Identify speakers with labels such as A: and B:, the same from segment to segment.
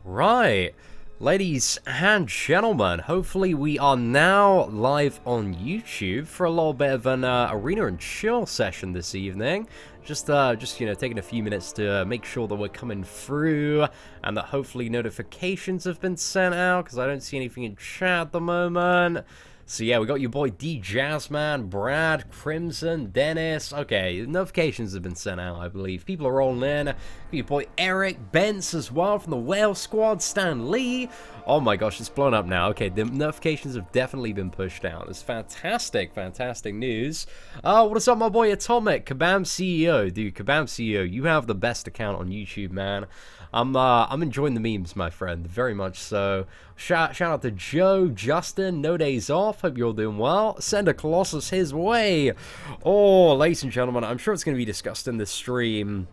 A: Right, ladies and gentlemen, hopefully we are now live on YouTube for a little bit of an arena and chill session this evening. Just you know, taking a few minutes to make sure that we're coming through and that hopefully notifications have been sent out, because I don't see anything in chat at the moment. So yeah, we got your boy D Jazzman, Brad, Crimson, Dennis. Okay, notifications have been sent out, I believe. People are rolling in. Your boy Eric, Bence as well from the Whale Squad, Stan Lee. Oh my gosh, it's blown up now. Okay, the notifications have definitely been pushed out. It's fantastic, fantastic news. What is up, my boy Atomic, Kabam CEO. Dude, Kabam CEO, you have the best account on YouTube, man. I'm enjoying the memes, my friend, very much so. Shout out to Joe, Justin, No Days Off, hope you're all doing well. Send a Colossus his way. Oh, ladies and gentlemen, I'm sure it's going to be discussed in this stream.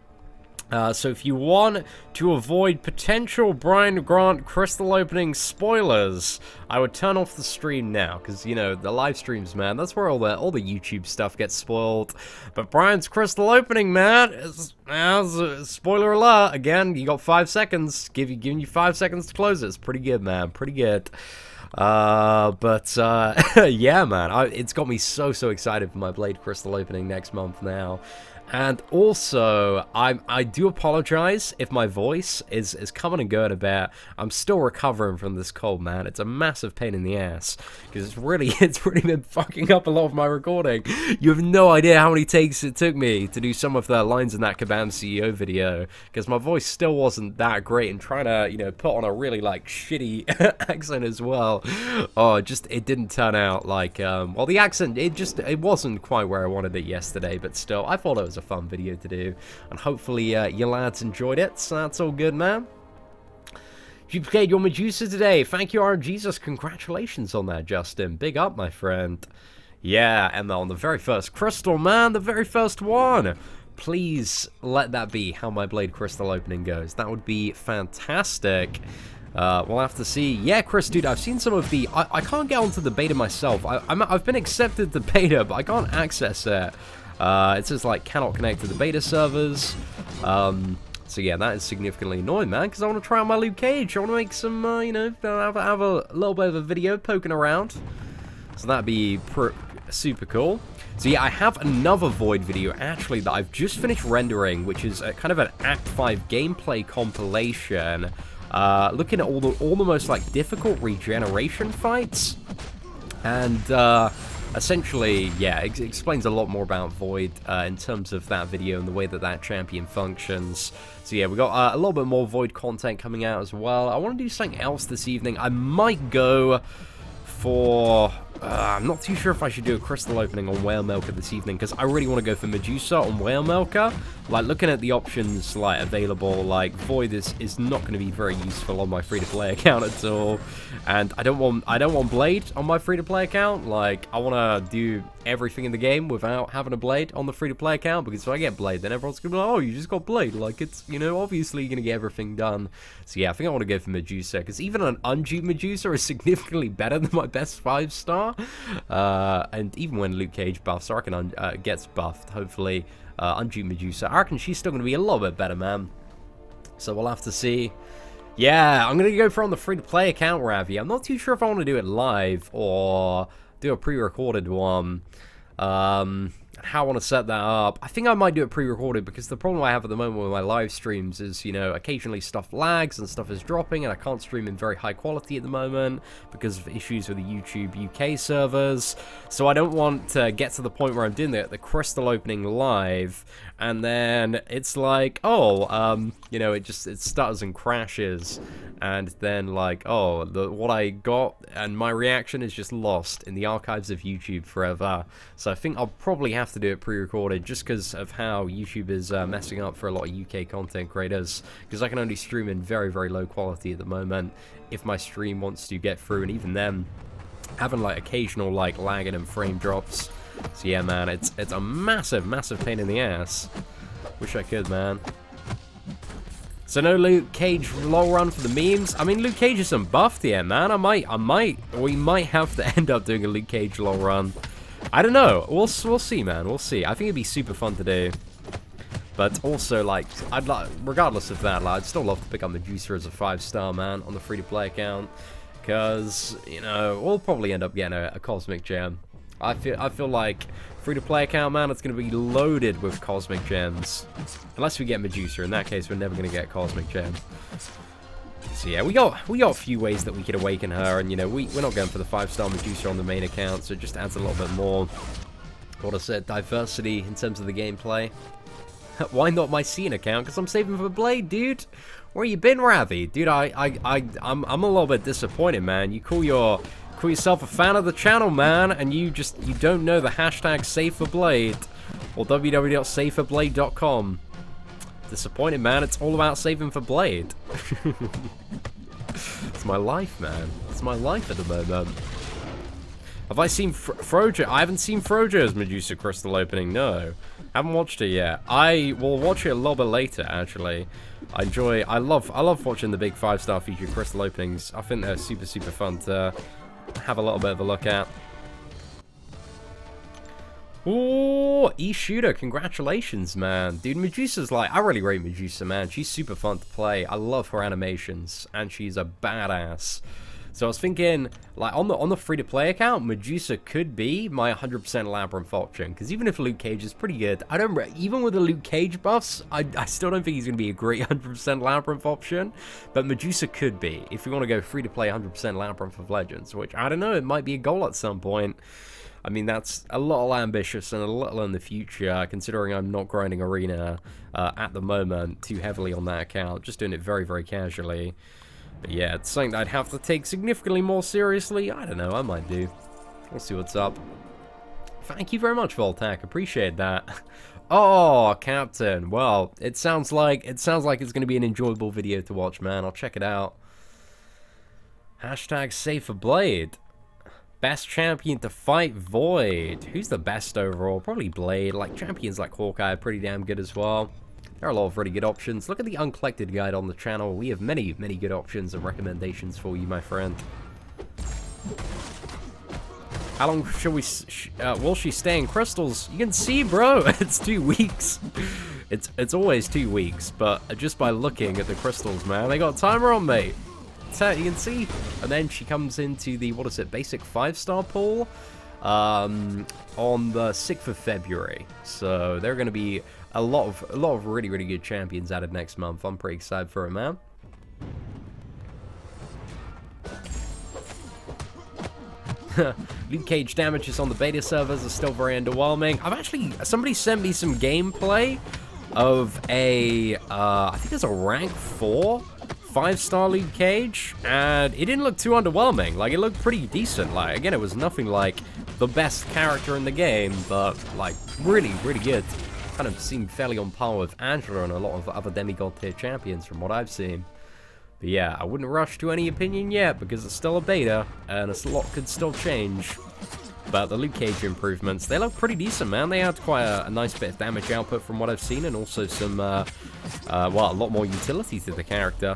A: So if you want to avoid potential Brian Grant crystal opening spoilers, I would turn off the stream now, because, you know, the live streams, man, that's where all the YouTube stuff gets spoiled. But Brian's crystal opening, man, is spoiler alert. Again, you got 5 seconds, giving you 5 seconds to close it. It's pretty good, man, pretty good. Yeah, man, it's got me so excited for my Blade crystal opening next month now. And also, I do apologize if my voice is coming and going a bit. I'm still recovering from this cold, man. It's a massive pain in the ass, because it's really been fucking up a lot of my recording. You have no idea how many takes it took me to do some of the lines in that Kabam CEO video, because my voice still wasn't that great, and trying to, you know, put on a really, like, shitty accent as well. Oh, it didn't turn out like, well, the accent, it wasn't quite where I wanted it yesterday, but still, I thought it was a fun video to do, and hopefully you lads enjoyed it, so that's all good, man. You played your Medusa today. Thank you, our Jesus. Congratulations on that, Justin. Big up, my friend. Yeah, and on the very first crystal, man, the very first one. Please let that be how my Blade crystal opening goes. That would be fantastic. We'll have to see. Yeah, Chris, dude, I've seen some of the... I can't get onto the beta myself. I've been accepted to beta, but I can't access it. It says, like, cannot connect to the beta servers. So yeah, that is significantly annoying, man, because I want to try out my Luke Cage. I want to make some, you know, have a little bit of a video poking around. So that'd be super cool. So yeah, I have another Void video, actually, that I've just finished rendering, which is kind of an Act 5 gameplay compilation, looking at all the most, like, difficult regeneration fights. And, essentially, yeah, it explains a lot more about Void in terms of that video and the way that that champion functions. So yeah, we got a little bit more Void content coming out as well. I want to do something else this evening. I might go for... I'm not too sure if I should do a crystal opening on Whale Milker this evening, because I really want to go for Medusa on Whale Milker. Like, looking at the options, like, available, like, Void is not going to be very useful on my free-to-play account at all. And I don't want Blade on my free-to-play account. Like, I want to do everything in the game without having a Blade on the free-to-play account, because if I get Blade, then everyone's going to be like, oh, you just got Blade. Like, it's, you know, obviously you're going to get everything done. So yeah, I think I want to go for Medusa, because even an undue Medusa is significantly better than my best 5-star. And even when Luke Cage buffs, I reckon gets buffed, hopefully, undue Medusa, I reckon she's still going to be a little bit better, man. So we'll have to see. Yeah, I'm going to go for on the free-to-play account, Ravi. I'm not too sure if I want to do it live or do a pre-recorded one. How I want to set that up. I think I might do it pre-recorded, because the problem I have at the moment with my live streams is, you know, occasionally stuff lags and stuff is dropping, and I can't stream in very high quality at the moment because of issues with the YouTube UK servers. So I don't want to get to the point where I'm doing the crystal opening live, and then it's like, oh, you know, it stutters and crashes, and then, like, oh, what I got and my reaction is just lost in the archives of YouTube forever. So I think I'll probably have to do it pre-recorded, just because of how YouTube is messing up for a lot of UK content creators, because I can only stream in very low quality at the moment if my stream wants to get through, and even then, having, like, occasional, like, lagging and frame drops. So yeah, man, it's a massive pain in the ass. Wish I could, man. So no Luke Cage long run for the memes. I mean, Luke Cage is unbuffed here, man. We might have to end up doing a Luke Cage long run. I don't know. We'll see, man. We'll see. I think it'd be super fun to do. But also, like, I'd like, regardless of that, like, I'd still love to pick up Medusa as a 5-star, man, on the free-to-play account. Because, you know, we'll probably end up getting a Cosmic Gem. I feel like free-to-play account, man, it's going to be loaded with Cosmic Gems. Unless we get Medusa. In that case, we're never going to get a Cosmic Gem. So yeah, we got a few ways that we could awaken her, and you know, we're not going for the 5-star Medusa on the main account, so it just adds a little bit more, what I said, diversity in terms of the gameplay. Why not my scene account? Because I'm saving for Blade, dude. Where you been, Ravi? Dude, I'm a little bit disappointed, man. You call yourself a fan of the channel, man, and you don't know the hashtag Save for Blade or www.saveforblade.com. Disappointed, man. It's all about saving for Blade. It's my life, man. It's my life at the moment. Have I seen Frojo? I haven't seen Frojo's Medusa Crystal opening, no. Haven't watched it yet. I will watch it a little bit later, actually. I love watching the big 5-star feature crystal openings. I think they're super, super fun to have a little bit of a look at. Ooh, E-Shooter, congratulations, man. Dude, Medusa's like, I really rate Medusa, man. She's super fun to play. I love her animations, and she's a badass. So I was thinking, like, on the free-to-play account, Medusa could be my 100% Labyrinth option. Because even if Luke Cage is pretty good, even with the Luke Cage buffs, I still don't think he's going to be a great 100% Labyrinth option. But Medusa could be, if you want to go free-to-play 100% Labyrinth of Legends. Which, I don't know, it might be a goal at some point. I mean, that's a little ambitious and a little in the future, considering I'm not grinding Arena at the moment too heavily on that account. Just doing it very, very casually. But yeah, it's something that I'd have to take significantly more seriously. I don't know, I might do. We'll see what's up. Thank you very much, Voltac. Appreciate that. Oh, Captain. Well, it sounds like it's going to be an enjoyable video to watch, man. I'll check it out. Hashtag Save for Blade. Best champion to fight Void. Who's the best overall? Probably Blade. Like, champions like Hawkeye are pretty damn good as well. There are a lot of really good options. Look at the uncollected guide on the channel. We have many, many good options and recommendations for you, my friend. How long shall we... will she stay in crystals? You can see, bro. It's 2 weeks. It's always 2 weeks, but just by looking at the crystals, man, they got a timer on, mate. You can see, and then she comes into the, what is it, basic 5-star pool on the 6th of February. So there are going to be a lot of really, really good champions added next month. I'm pretty excited for it, man. Luke Cage damages on the beta servers are still very underwhelming. Somebody sent me some gameplay of a, I think it's a rank 4 5-star Luke Cage, and it didn't look too underwhelming. Like, it looked pretty decent. Like, again, it was nothing like the best character in the game, but, like, really, really good. Kind of seemed fairly on par with Angela and a lot of other demigod tier champions from what I've seen. But yeah, I wouldn't rush to any opinion yet, because it's still a beta, and a lot could still change. But the Luke Cage improvements, they look pretty decent, man. They had quite a nice bit of damage output from what I've seen, and also some, well, a lot more utility to the character.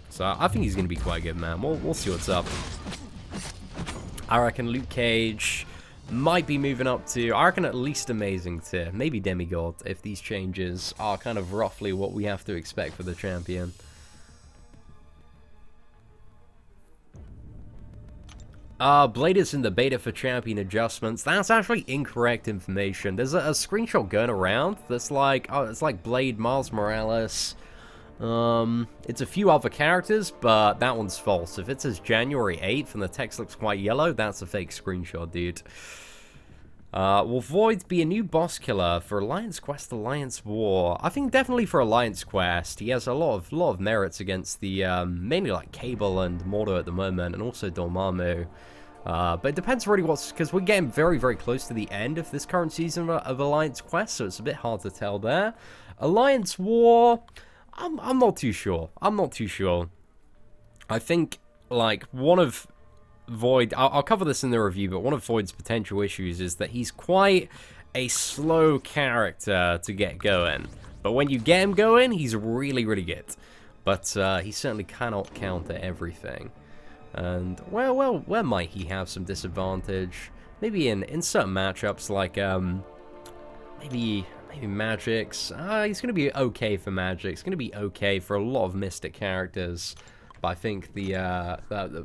A: So I think he's going to be quite good, man. We'll see what's up. I reckon Luke Cage might be moving up to, I reckon, at least amazing tier. Maybe demigod, if these changes are kind of roughly what we have to expect for the champion. Blade is in the beta for champion adjustments. That's actually incorrect information. There's a screenshot going around that's like, oh, it's like Blade, Miles Morales. It's a few other characters, but that one's false. If it says January 8th and the text looks quite yellow, that's a fake screenshot, dude. Will Void be a new boss killer for Alliance Quest Alliance War? I think definitely for Alliance Quest. He has a lot of merits against the, mainly like Cable and Mordo at the moment, and also Dormammu. But it depends really because we're getting very, very close to the end of this current season of Alliance Quest, so it's a bit hard to tell there. Alliance War... I'm not too sure. I'm not too sure. I think, like, one of Void... I'll cover this in the review, but one of Void's potential issues is that he's quite a slow character to get going. But when you get him going, he's really, really good. But he certainly cannot counter everything. And, well, where might he have some disadvantage? Maybe in certain matchups, like, maybe... Maybe Magic's. He's going to be okay for Magic. It's going to be okay for a lot of Mystic characters. But I think the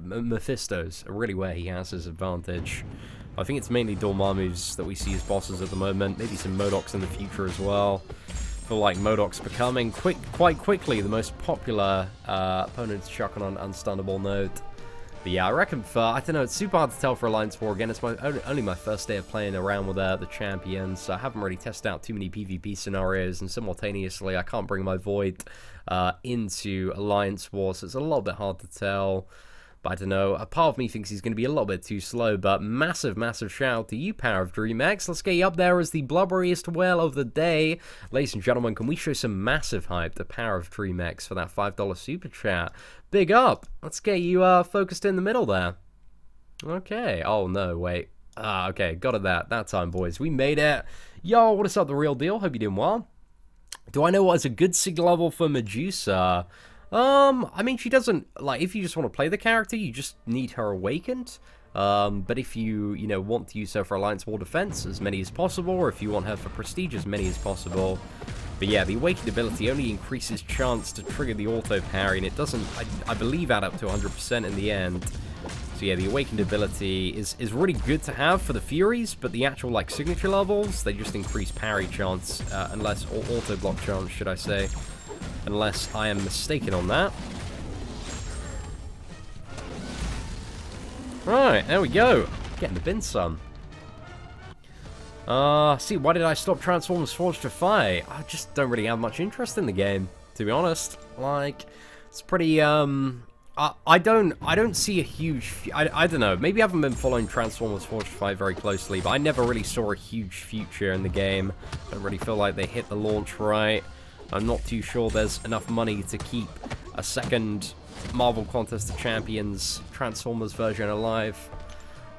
A: Mephisto's really where he has his advantage. I think it's mainly Dormammu's that we see as bosses at the moment. Maybe some MODOKs in the future as well. I feel like MODOK's becoming quite quickly the most popular opponent to chuck on an unstunnable note. But yeah, I reckon for, I don't know, it's super hard to tell for Alliance War. Again, it's only my first day of playing around with the champions, so I haven't really tested out too many PvP scenarios, and simultaneously I can't bring my Void into Alliance War, so it's a little bit hard to tell. But I don't know, a part of me thinks he's going to be a little bit too slow, but massive shout out to you, Power of DreamX. Let's get you up there as the blubberiest whale of the day. Ladies and gentlemen, can we show some massive hype to Power of DreamX for that $5 super chat? Big up! Let's get you focused in the middle there. Okay, oh no, wait. Okay, got it that time, boys. We made it. Yo, what is up, The Real Deal? Hope you're doing well. Do I know what is a good sig level for Medusa? I mean, she doesn't, like, if you just want to play the character, you just need her awakened. But if you know, want to use her for Alliance War defense, as many as possible, or if you want her for prestige, as many as possible. But yeah, the awakened ability only increases chance to trigger the auto parry, and it doesn't, I believe, add up to 100% in the end. So yeah, the awakened ability is really good to have for the Furies, but the actual, like, signature levels, they just increase parry chance, unless, or auto block chance, should I say. Unless I am mistaken on that. Right, there we go. Getting the bin some. See, why did I stop Transformers Forged to Fight? I just don't really have much interest in the game, to be honest. Like, it's pretty, I don't see a huge, I don't know, maybe I haven't been following Transformers Forged to Fight very closely, but I never really saw a huge future in the game. I don't really feel like they hit the launch right. I'm not too sure there's enough money to keep a second Marvel Contest of Champions Transformers version alive.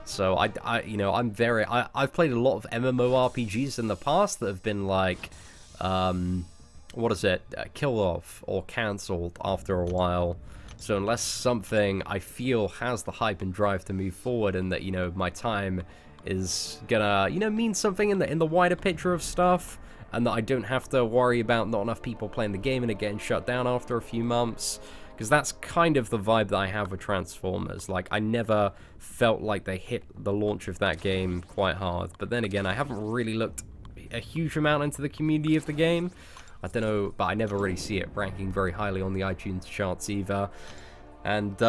A: So you know, I've played a lot of MMORPGs in the past that have been like, what is it, killed off or cancelled after a while. So unless something I feel has the hype and drive to move forward, and that, you know, my time is gonna, you know, mean something in the wider picture of stuff, and that I don't have to worry about not enough people playing the game and it getting shut down after a few months. Because that's kind of the vibe that I have with Transformers. Like, I never felt like they hit the launch of that game quite hard. But then again, I haven't really looked a huge amount into the community of the game. I don't know, but I never really see it ranking very highly on the iTunes charts either. And,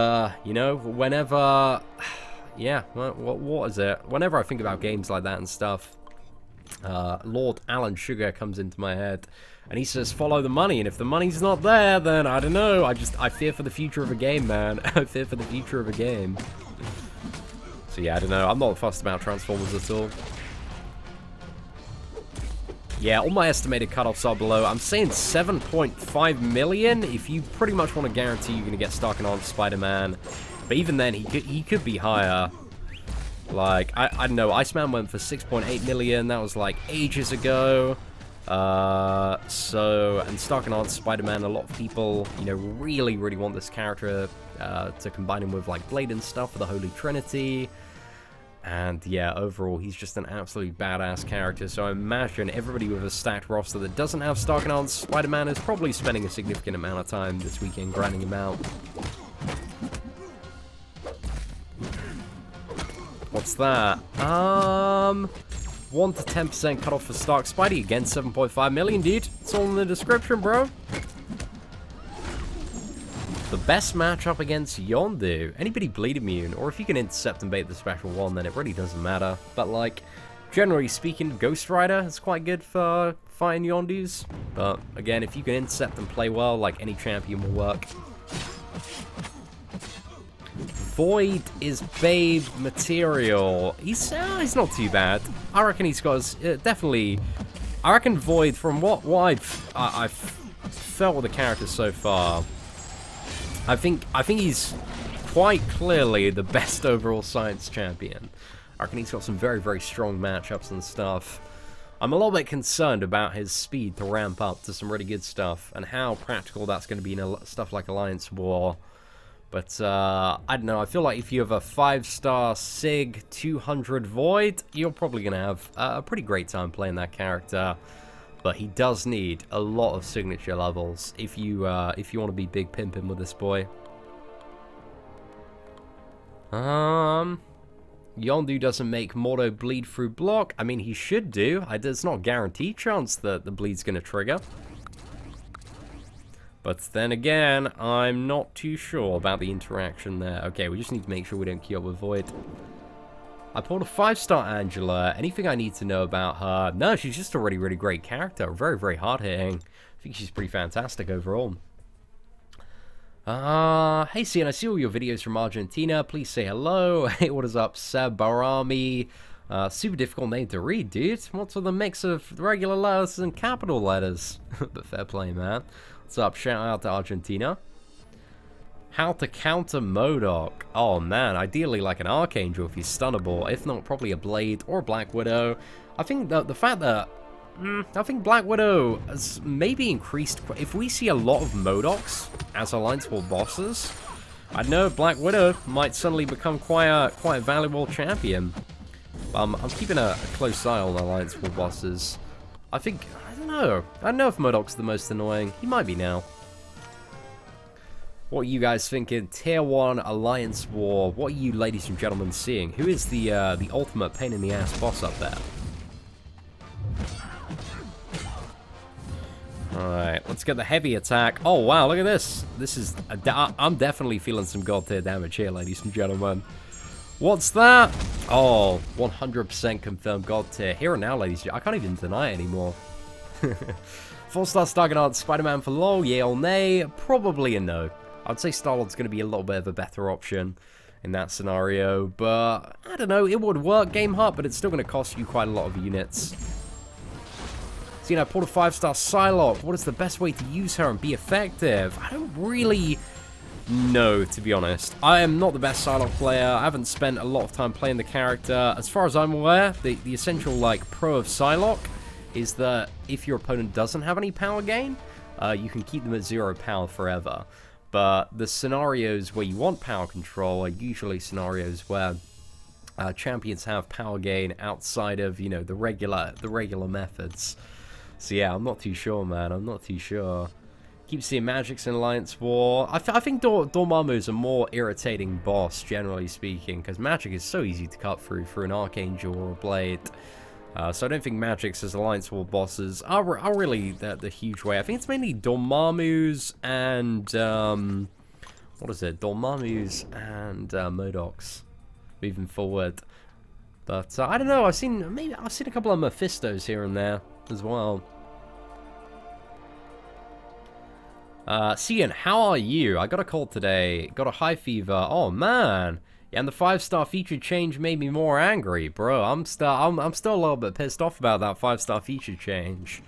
A: you know, whenever... Yeah, what is it? Whenever I think about games like that and stuff... Lord Alan Sugar comes into my head, and he says, follow the money, and if the money's not there, then I don't know, I fear for the future of a game, man. I fear for the future of a game. So yeah, I don't know, I'm not fussed about Transformers at all. Yeah, all my estimated cutoffs are below. I'm saying 7.5 million, if you pretty much want to guarantee you're going to get stuck in on Spider-Man. But even then, he could be higher. Like, I don't know, Iceman went for 6.8 million, that was like ages ago. And Stark and Spider-Man, a lot of people, you know, really want this character to combine him with, like, Blade and stuff for the Holy Trinity. And yeah, overall, he's just an absolutely badass character, so I imagine everybody with a stacked roster that doesn't have Stark and Spider-Man is probably spending a significant amount of time this weekend grinding him out. What's that? 1 to 10% cut off for Stark. Spidey, again, 7.5 million, dude. It's all in the description, bro. The best matchup against Yondu. Anybody bleed immune, or if you can intercept and bait the special one, then it really doesn't matter. But, like, generally speaking, Ghost Rider is quite good for fighting Yondus. But, again, if you can intercept and play well, like, any champion will work. Void is babe material. He's not too bad. I reckon he's got definitely. I reckon Void, from what I've felt with the character so far, I think he's quite clearly the best overall science champion. I reckon he's got some very strong matchups and stuff. I'm a little bit concerned about his speed to ramp up to some really good stuff, and how practical that's going to be in stuff like Alliance War. But, I don't know, I feel like if you have a 5-star Sig 200 Void, you're probably going to have a pretty great time playing that character. But he does need a lot of signature levels if you want to be big pimping with this boy. Yondu doesn't make Mordo bleed through block. I mean, he should do. There's not a guaranteed chance that the bleed's going to trigger. But then again, I'm not too sure about the interaction there. Okay, we just need to make sure we don't queue up with Void. I pulled a 5-star Angela. Anything I need to know about her? No, she's just a really, really great character. Very, very hard-hitting. I think she's pretty fantastic overall. Hey, Cian, I see all your videos from Argentina. Please say hello. Hey, what is up, Seb Barami? Super difficult name to read, dude. What's with the mix of regular letters and capital letters? But fair play, man. What's up? Shout out to Argentina. How to counter MCOC. Oh, man. Ideally like an Archangel if he's stunnable. If not, probably a Blade or a Black Widow. I think the fact that... I think Black Widow has maybe increased... If we see a lot of MCOCs as Alliance War bosses, I know Black Widow might suddenly become quite a valuable champion. I'm keeping a close eye on Alliance War bosses. I think... I don't know. I don't know if MCOC's the most annoying. He might be now. What are you guys thinking? Tier 1 Alliance War. What are you ladies and gentlemen seeing? Who is the ultimate pain in the ass boss up there? Alright, let's get the heavy attack. Oh, wow, look at this. This is... I'm definitely feeling some god tier damage here, ladies and gentlemen. What's that? Oh, 100% confirmed god tier. Here and now, ladies and gentlemen. I can't even deny it anymore. 4-star Stargard, Spider-Man for lol, yay or nay? Probably a no. I'd say Star-Lord's going to be a little bit of a better option in that scenario. But, I don't know, it would work game hard, but it's still going to cost you quite a lot of units. So, you know, I pulled a 5-star Psylocke. What is the best way to use her and be effective? I don't really know, to be honest. I am not the best Psylocke player. I haven't spent a lot of time playing the character. As far as I'm aware, the essential, like, pro of Psylocke is that if your opponent doesn't have any power gain, you can keep them at 0 power forever. But the scenarios where you want power control are usually scenarios where champions have power gain outside of, you know, the regular methods. So yeah, I'm not too sure, man. I'm not too sure. Keep seeing Magic's in Alliance War. I think Dormammu's a more irritating boss, generally speaking, because Magic is so easy to cut through an Archangel or a Blade. So I don't think Magic's as Alliance War bosses are really the huge way. I think it's mainly Dormammu's and... what is it? Dormammu's and MCOC's moving forward. But I don't know. I've seen a couple of Mephistos here and there as well. Cian, how are you? I got a cold today. Got a high fever. Oh man. Yeah, and the 5-star feature change made me more angry, bro. I'm still a little bit pissed off about that 5-star feature change.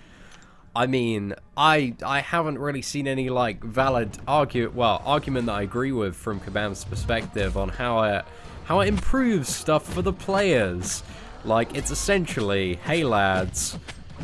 A: I mean, I haven't really seen any like valid argument that I agree with from Kabam's perspective on how it improves stuff for the players. Like, it's essentially, hey lads,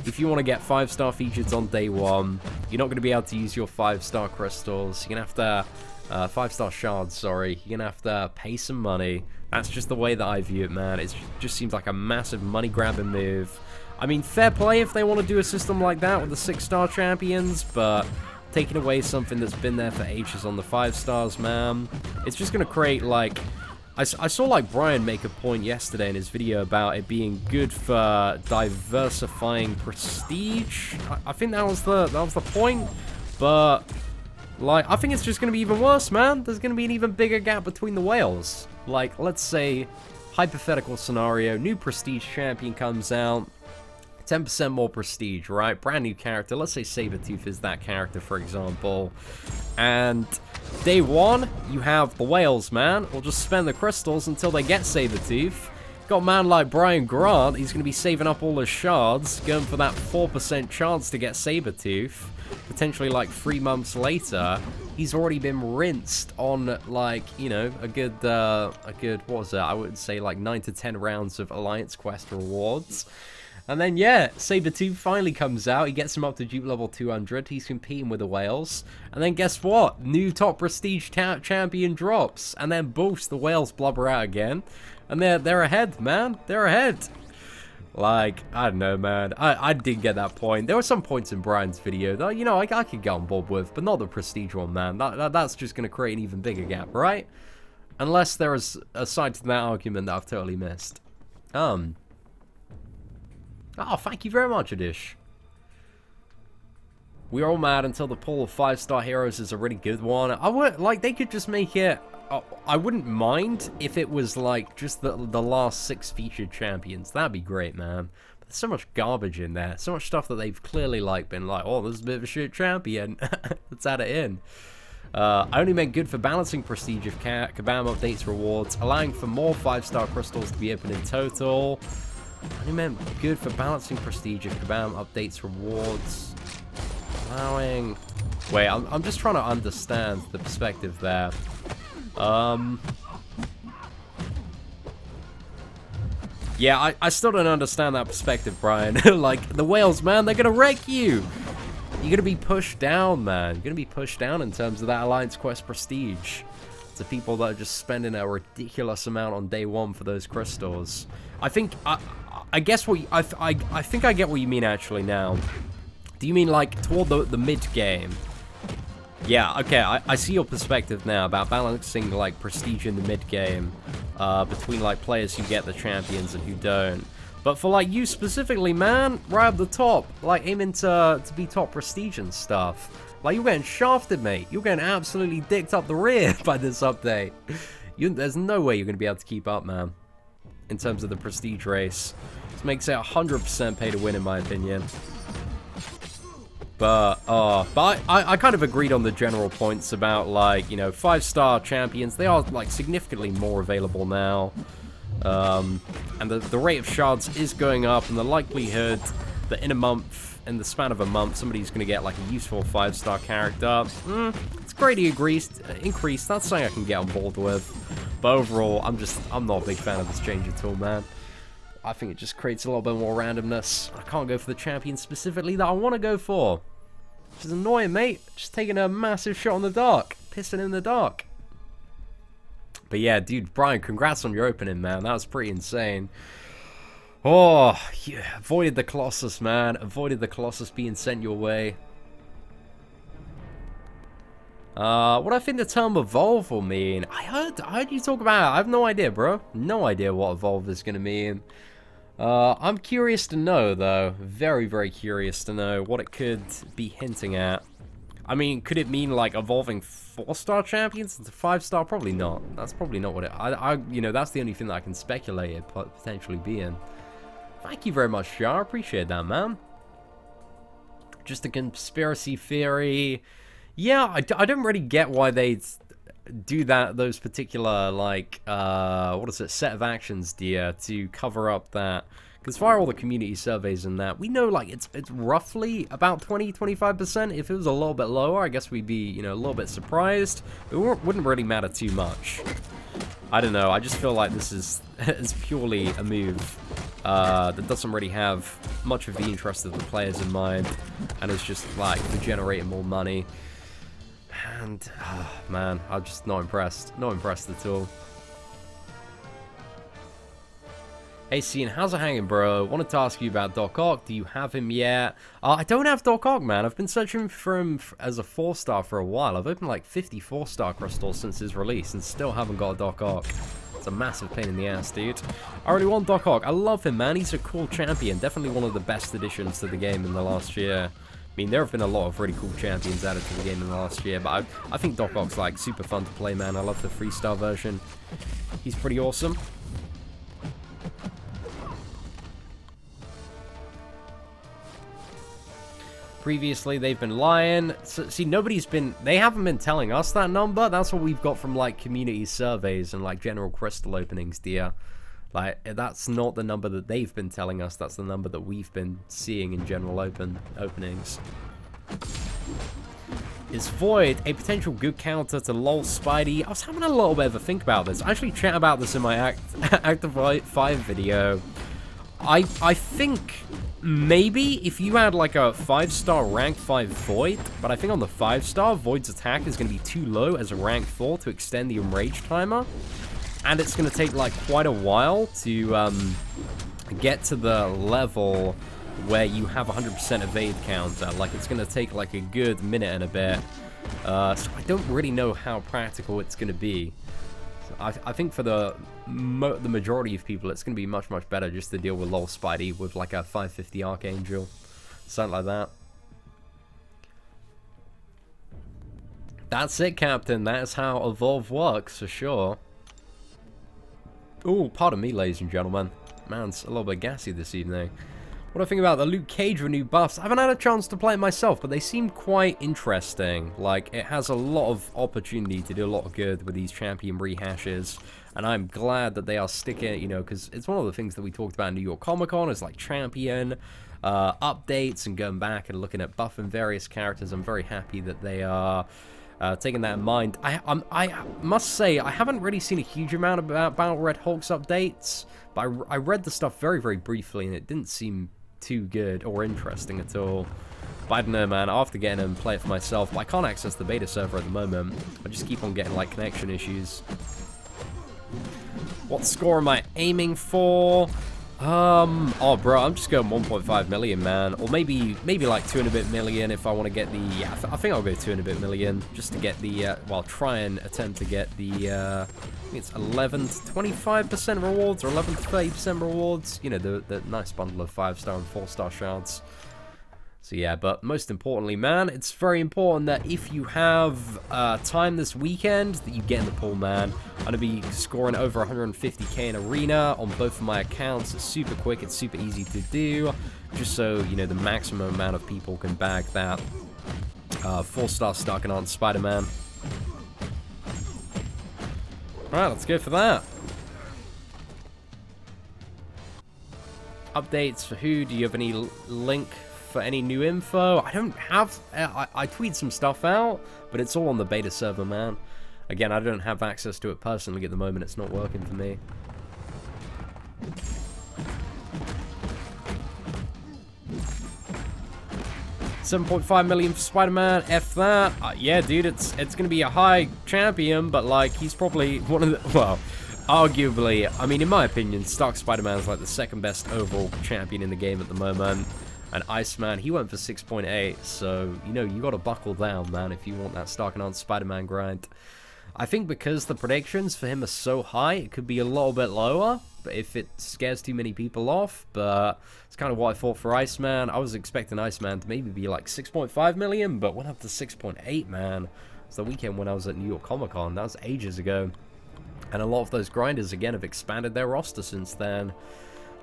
A: if you want to get 5-star features on day 1, you're not going to be able to use your 5-star crystals. You're going to have to, 5-star shards, sorry. You're going to have to pay some money. That's just the way that I view it, man. It just seems like a massive money-grabbing move. I mean, fair play if they want to do a system like that with the 6-star champions, but taking away something that's been there for ages on the 5 stars, man, it's just going to create, like... I saw, like, Brian make a point yesterday in his video about it being good for diversifying prestige. I think that was the point, but, like, I think it's just going to be even worse, man. There's going to be an even bigger gap between the whales. Like, let's say, hypothetical scenario, new prestige champion comes out, 10% more prestige, right? Brand new character. Let's say Sabretooth is that character, for example. And day 1, you have the whales, man. We'll just spend the crystals until they get Sabretooth. Got a man like Brian Grant. He's going to be saving up all his shards, going for that 4% chance to get Sabretooth. Potentially, like, 3 months later, he's already been rinsed on, like, you know, a good, what was it? I would say, like, 9 to 10 rounds of Alliance Quest rewards. And then, yeah, Sabretooth finally comes out. He gets him up to dupe level 200. He's competing with the whales. And then guess what? New top prestige champion drops. And then, boost, the whales blubber out again. And they're ahead, man. They're ahead. Like, I don't know, man. I did get that point. There were some points in Brian's video that, you know, I could get on board with, but not the prestige one, man. That's just going to create an even bigger gap, right? Unless there is a side to that argument that I've totally missed. Oh, thank you very much, Adish. We're all mad until the pool of 5-star heroes is a really good one. I would, like, they could just make it... I wouldn't mind if it was, like, just the last 6 featured champions. That'd be great, man. But there's so much garbage in there. So much stuff that they've clearly, like, been like, oh, this is a bit of a shit champion. Let's add it in. I only meant good for balancing prestige if Kabam updates rewards, allowing for more 5-star crystals to be opened in total. I only meant good for balancing prestige if Kabam updates rewards. Allowing... Wait, I'm just trying to understand the perspective there. Yeah, I still don't understand that perspective, Brian. Like, the whales, man, they're gonna wreck you! You're gonna be pushed down, man. You're gonna be pushed down in terms of that Alliance Quest prestige. To people that are just spending a ridiculous amount on day 1 for those crystals. I think, I guess what... I think I get what you mean, actually, now. Do you mean, like, toward the mid-game? Yeah, okay, I see your perspective now about balancing, like, prestige in the mid-game between, like, players who get the champions and who don't. But for, like, you specifically, man, right up the top, like, aiming to be top prestige and stuff. Like, you're getting shafted, mate. You're getting absolutely dicked up the rear by this update. There's no way you're going to be able to keep up, man, in terms of the prestige race. This makes it 100% pay to win, in my opinion. But I kind of agreed on the general points about, like, you know, 5-star champions. They are, like, significantly more available now. And the rate of shards is going up, and the likelihood that in the span of a month, somebody's going to get, like, a useful 5-star character. It's greatly increased. That's something I can get on board with. But overall, I'm not a big fan of this change at all, man. I think it just creates a little bit more randomness. I can't go for the champion specifically that I want to go for. Which is annoying, mate. Just taking a massive shot in the dark. Pissing in the dark. But yeah, dude, Brian, congrats on your opening, man. That was pretty insane. Oh, yeah, avoided the Colossus, man. Avoided the Colossus being sent your way. What I think the term evolve will mean. I heard you talk about it. I have no idea, bro. No idea what evolve is going to mean. I'm curious to know, though. Very, very curious to know what it could be hinting at. I mean, could it mean, like, evolving 4-star champions into 5-star? Probably not. That's probably not what it... you know, that's the only thing that I can speculate it potentially being. Thank you very much, Jar. Appreciate that, man. Just a conspiracy theory. Yeah, I don't really get why they'd do that, those particular, like, what is it, set of actions, dear, to cover up that. Because via all the community surveys and that, we know, like, it's roughly about 20-25%. If it was a little bit lower, I guess we'd be, you know, a little bit surprised. But it wouldn't really matter too much. I don't know, I just feel like this is purely a move that doesn't really have much of the interest of the players in mind. And it's just, like, for generating more money. And, oh, man, I'm just not impressed. Not impressed at all. Hey, Cian, how's it hanging, bro? Wanted to ask you about Doc Ock. Do you have him yet? I don't have Doc Ock, man. I've been searching for him as a 4-star for a while. I've opened like 50 4-star crystals since his release and still haven't got a Doc Ock. It's a massive pain in the ass, dude. I really want Doc Ock. I love him, man. He's a cool champion. Definitely one of the best additions to the game in the last year. I mean, there have been a lot of really cool champions added to the game in the last year, but I think Doc Ock's, like, super fun to play, man. I love the 3-star version. He's pretty awesome. Previously, they've been lying. So, see, they haven't been telling us that number. That's what we've got from, like, community surveys and, like, general crystal openings, dear. Like, that's not the number that they've been telling us. That's the number that we've been seeing in general openings. Is Void a potential good counter to LOL Spidey? I was having a little bit of a think about this. I actually chat about this in my Act 5 video. I think maybe if you had like a 5-star rank 5 Void, but I think on the 5-star, Void's attack is going to be too low as a rank 4 to extend the enrage timer. And it's going to take like quite a while to get to the level where you have 100% evade counter. Like, it's going to take like a good minute and a bit. So I don't really know how practical it's going to be. So I think for the majority of people, it's going to be much, much better just to deal with LOL Spidey with like a 550 Archangel. Something like that. That's it, Captain. That is how Evolve works, for sure. Oh, pardon me, ladies and gentlemen. Man, it's a little bit gassy this evening. What do I think about the Luke Cage with new buffs? I haven't had a chance to play it myself, but they seem quite interesting. Like, it has a lot of opportunity to do a lot of good with these champion rehashes. And I'm glad that they are sticking, you know, because it's one of the things that we talked about in New York Comic Con is like champion updates and going back and looking at buffing various characters. I'm very happy that they are taking that in mind. I must say, I haven't really seen a huge amount about Battle Red Hulk's updates, but I read the stuff very, very briefly, and it didn't seem too good or interesting at all. But I don't know, man. I'll have to get in and play it for myself, but I can't access the beta server at the moment. I just keep on getting, like, connection issues. What score am I aiming for? Oh, bro, I'm just going 1.5 million, man. Or maybe like 2 and a bit million if I want to get the... Yeah, I think I'll go 2 and a bit million just to get the... well, try and attempt to get the... I think it's 11 to 25% rewards or 11 to 30% rewards. You know, the nice bundle of 5-star and 4-star shards. So yeah, but most importantly, man, it's very important that if you have time this weekend, that you get in the pool, man. I'm going to be scoring over 150k in Arena on both of my accounts. It's super quick, it's super easy to do, just so, you know, the maximum amount of people can bag that 4-star stocking on Spider-Man. Alright, let's go for that. Updates for who? Do you have any link for any new info? I don't have... I tweet some stuff out, but it's all on the beta server, man. Again, I don't have access to it personally at the moment. It's not working for me. $7.5 million for Spider-Man. F that. Yeah, dude, it's gonna be a high champion, but like he's probably one of the... Well, arguably, I mean, in my opinion, Stark Spider-Man is like the second best overall champion in the game at the moment. And Iceman, he went for 6.8, so, you know, you gotta buckle down, man, if you want that Stark and on Spider-Man grind. I think because the predictions for him are so high, it could be a little bit lower, but if it scares too many people off, but it's kind of what I thought for Iceman. I was expecting Iceman to maybe be like 6.5 million, but went up to 6.8, man. It's the weekend when I was at New York Comic Con, that was ages ago. And a lot of those grinders, again, have expanded their roster since then.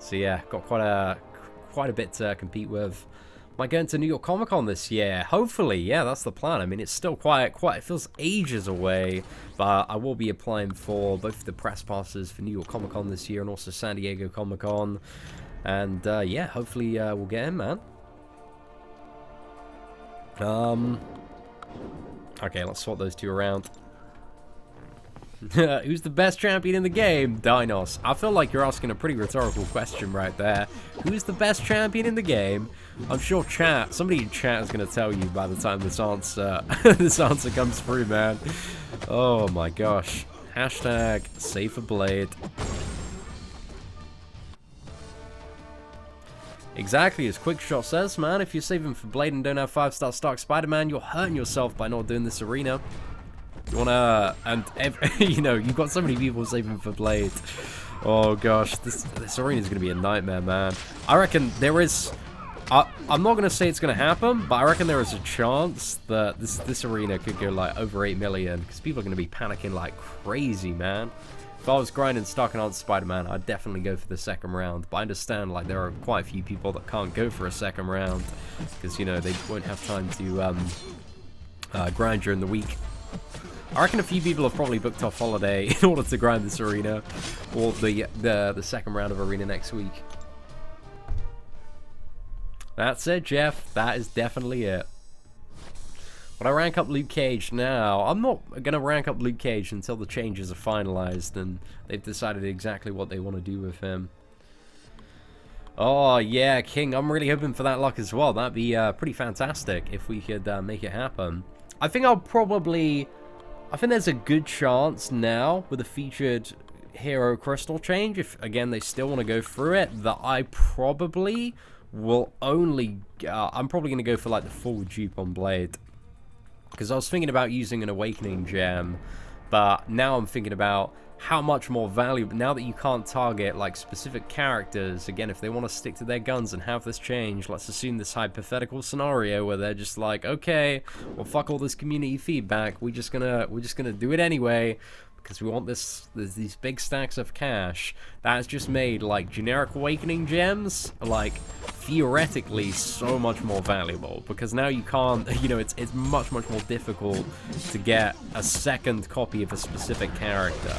A: So yeah, got quite a bit to compete with. Am I going to New York Comic Con this year? Hopefully, yeah, that's the plan. I mean, it's still quite, it feels ages away, but I will be applying for both the press passes for New York Comic Con this year and also San Diego Comic Con. And yeah, hopefully we'll get in, man. Okay, let's swap those two around. Who's the best champion in the game? Dinos. I feel like you're asking a pretty rhetorical question right there. Who's the best champion in the game? I'm sure somebody in chat is going to tell you by the time this answer comes through, man. Oh my gosh. Hashtag save for Blade. Exactly, as Quickshot says, man. If you're saving for Blade and don't have 5-star Stark Spider-Man, you're hurting yourself by not doing this arena. You wanna, and you know, you've got so many people saving for Blade. Oh gosh, this arena is gonna be a nightmare, man. I reckon there is. I'm not gonna say it's gonna happen, but I reckon there is a chance that this arena could go like over 8 million because people are gonna be panicking like crazy, man. If I was grinding Stark and on Spider-Man, I'd definitely go for the second round. But I understand like there are quite a few people that can't go for a second round because you know they won't have time to grind during the week. I reckon a few people have probably booked off holiday in order to grind this arena, or the second round of arena next week. That's it, Jeff. That is definitely it. But I rank up Luke Cage now. I'm not going to rank up Luke Cage until the changes are finalized and they've decided exactly what they want to do with him. Oh, yeah, King. I'm really hoping for that luck as well. That'd be pretty fantastic if we could make it happen. I think there's a good chance now with a featured hero crystal change, if again they still want to go through it, that I probably will only I'm probably gonna go for like the full dupe on Blade, because I was thinking about using an awakening gem, but now I'm thinking about how much more valuable, now that you can't target like specific characters, again, if they want to stick to their guns and have this change, let's assume this hypothetical scenario where they're just like, okay, well fuck all this community feedback, we're just gonna do it anyway because we want these big stacks of cash. That's just made like generic awakening gems like theoretically so much more valuable, because now you can't, you know, it's much more difficult to get a second copy of a specific character.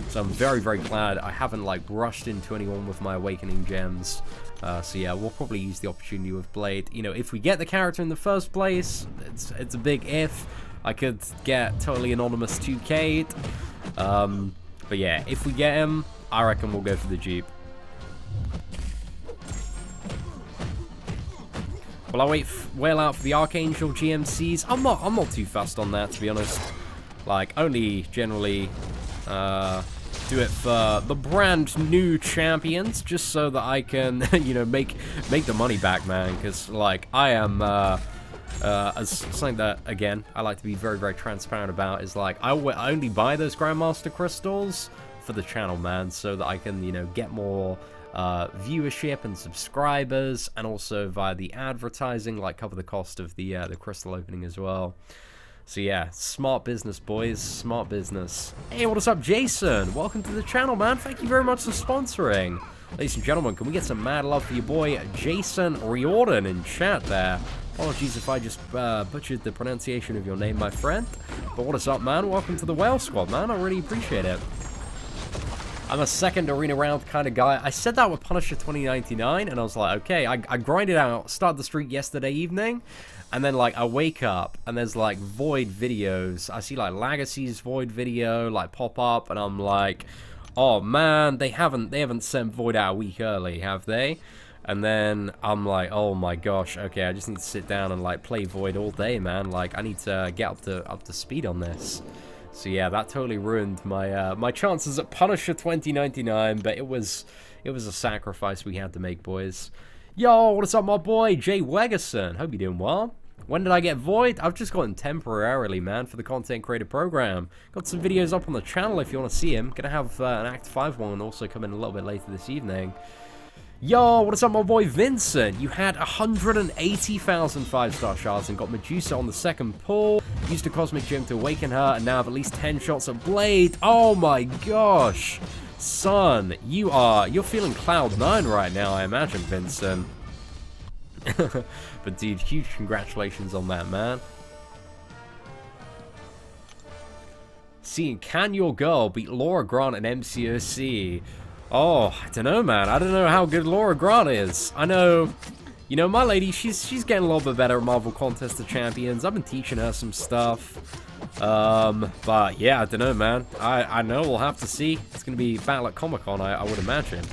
A: So I'm very glad I haven't like rushed into anyone with my awakening gems. So yeah, we'll probably use the opportunity with Blade. You know, if we get the character in the first place, it's a big if. I could get totally anonymous 2K'd. But yeah, if we get him, I reckon we'll go for the Jeep. Will I wail out for the Archangel GMCs? I'm not too fussed on that, to be honest. Like, only generally do it for the brand new champions, just so that I can, you know, make the money back, man. Because like I am, as something that again I like to be very transparent about is like I only buy those Grandmaster crystals for the channel, man, so that I can, you know, get more viewership and subscribers, and also via the advertising, like cover the cost of the crystal opening as well. So yeah, smart business, boys, smart business. Hey, what is up, Jason? Welcome to the channel, man. Thank you very much for sponsoring. Ladies and gentlemen, can we get some mad love for your boy Jason Riordan in chat there? Apologies if I just butchered the pronunciation of your name, my friend. But what is up, man? Welcome to the Whale Squad, man. I really appreciate it. I'm a second arena round kind of guy. I said that with Punisher 2099, and I was like, okay, I grinded out, started the streak yesterday evening, and then like I wake up and there's like Void videos. I see like Legacy's Void video like pop up, and I'm like, oh man, they haven't sent Void out a week early, have they? And then I'm like, oh my gosh, okay, I just need to sit down and like play Void all day, man. Like I need to get up to speed on this. So yeah, that totally ruined my my chances at Punisher 2099, but it was a sacrifice we had to make, boys. Yo, what's up, my boy Jay Wegerson? Hope you're doing well. When did I get Void? I've just gotten temporarily, man, for the Content Creator Program. Got some videos up on the channel if you want to see him. Gonna have an Act 5 one also coming a little bit later this evening. Yo, what is up, my boy Vincent? You had 180,000 5-star shards and got Medusa on the second pull. Used a Cosmic Gem to awaken her, and now have at least 10 shots of Blade. Oh my gosh. Son, you're feeling Cloud 9 right now, I imagine, Vincent. But dude, huge congratulations on that, man. Seeing, can your girl beat Laura Grant in MCOC? Oh, I don't know, man. I don't know how good Laura Grant is. I know, you know, my lady, she's getting a little bit better at Marvel Contest of Champions. I've been teaching her some stuff. But yeah, I don't know, man. I know we'll have to see. It's going to be Battle at Comic-Con, I would imagine.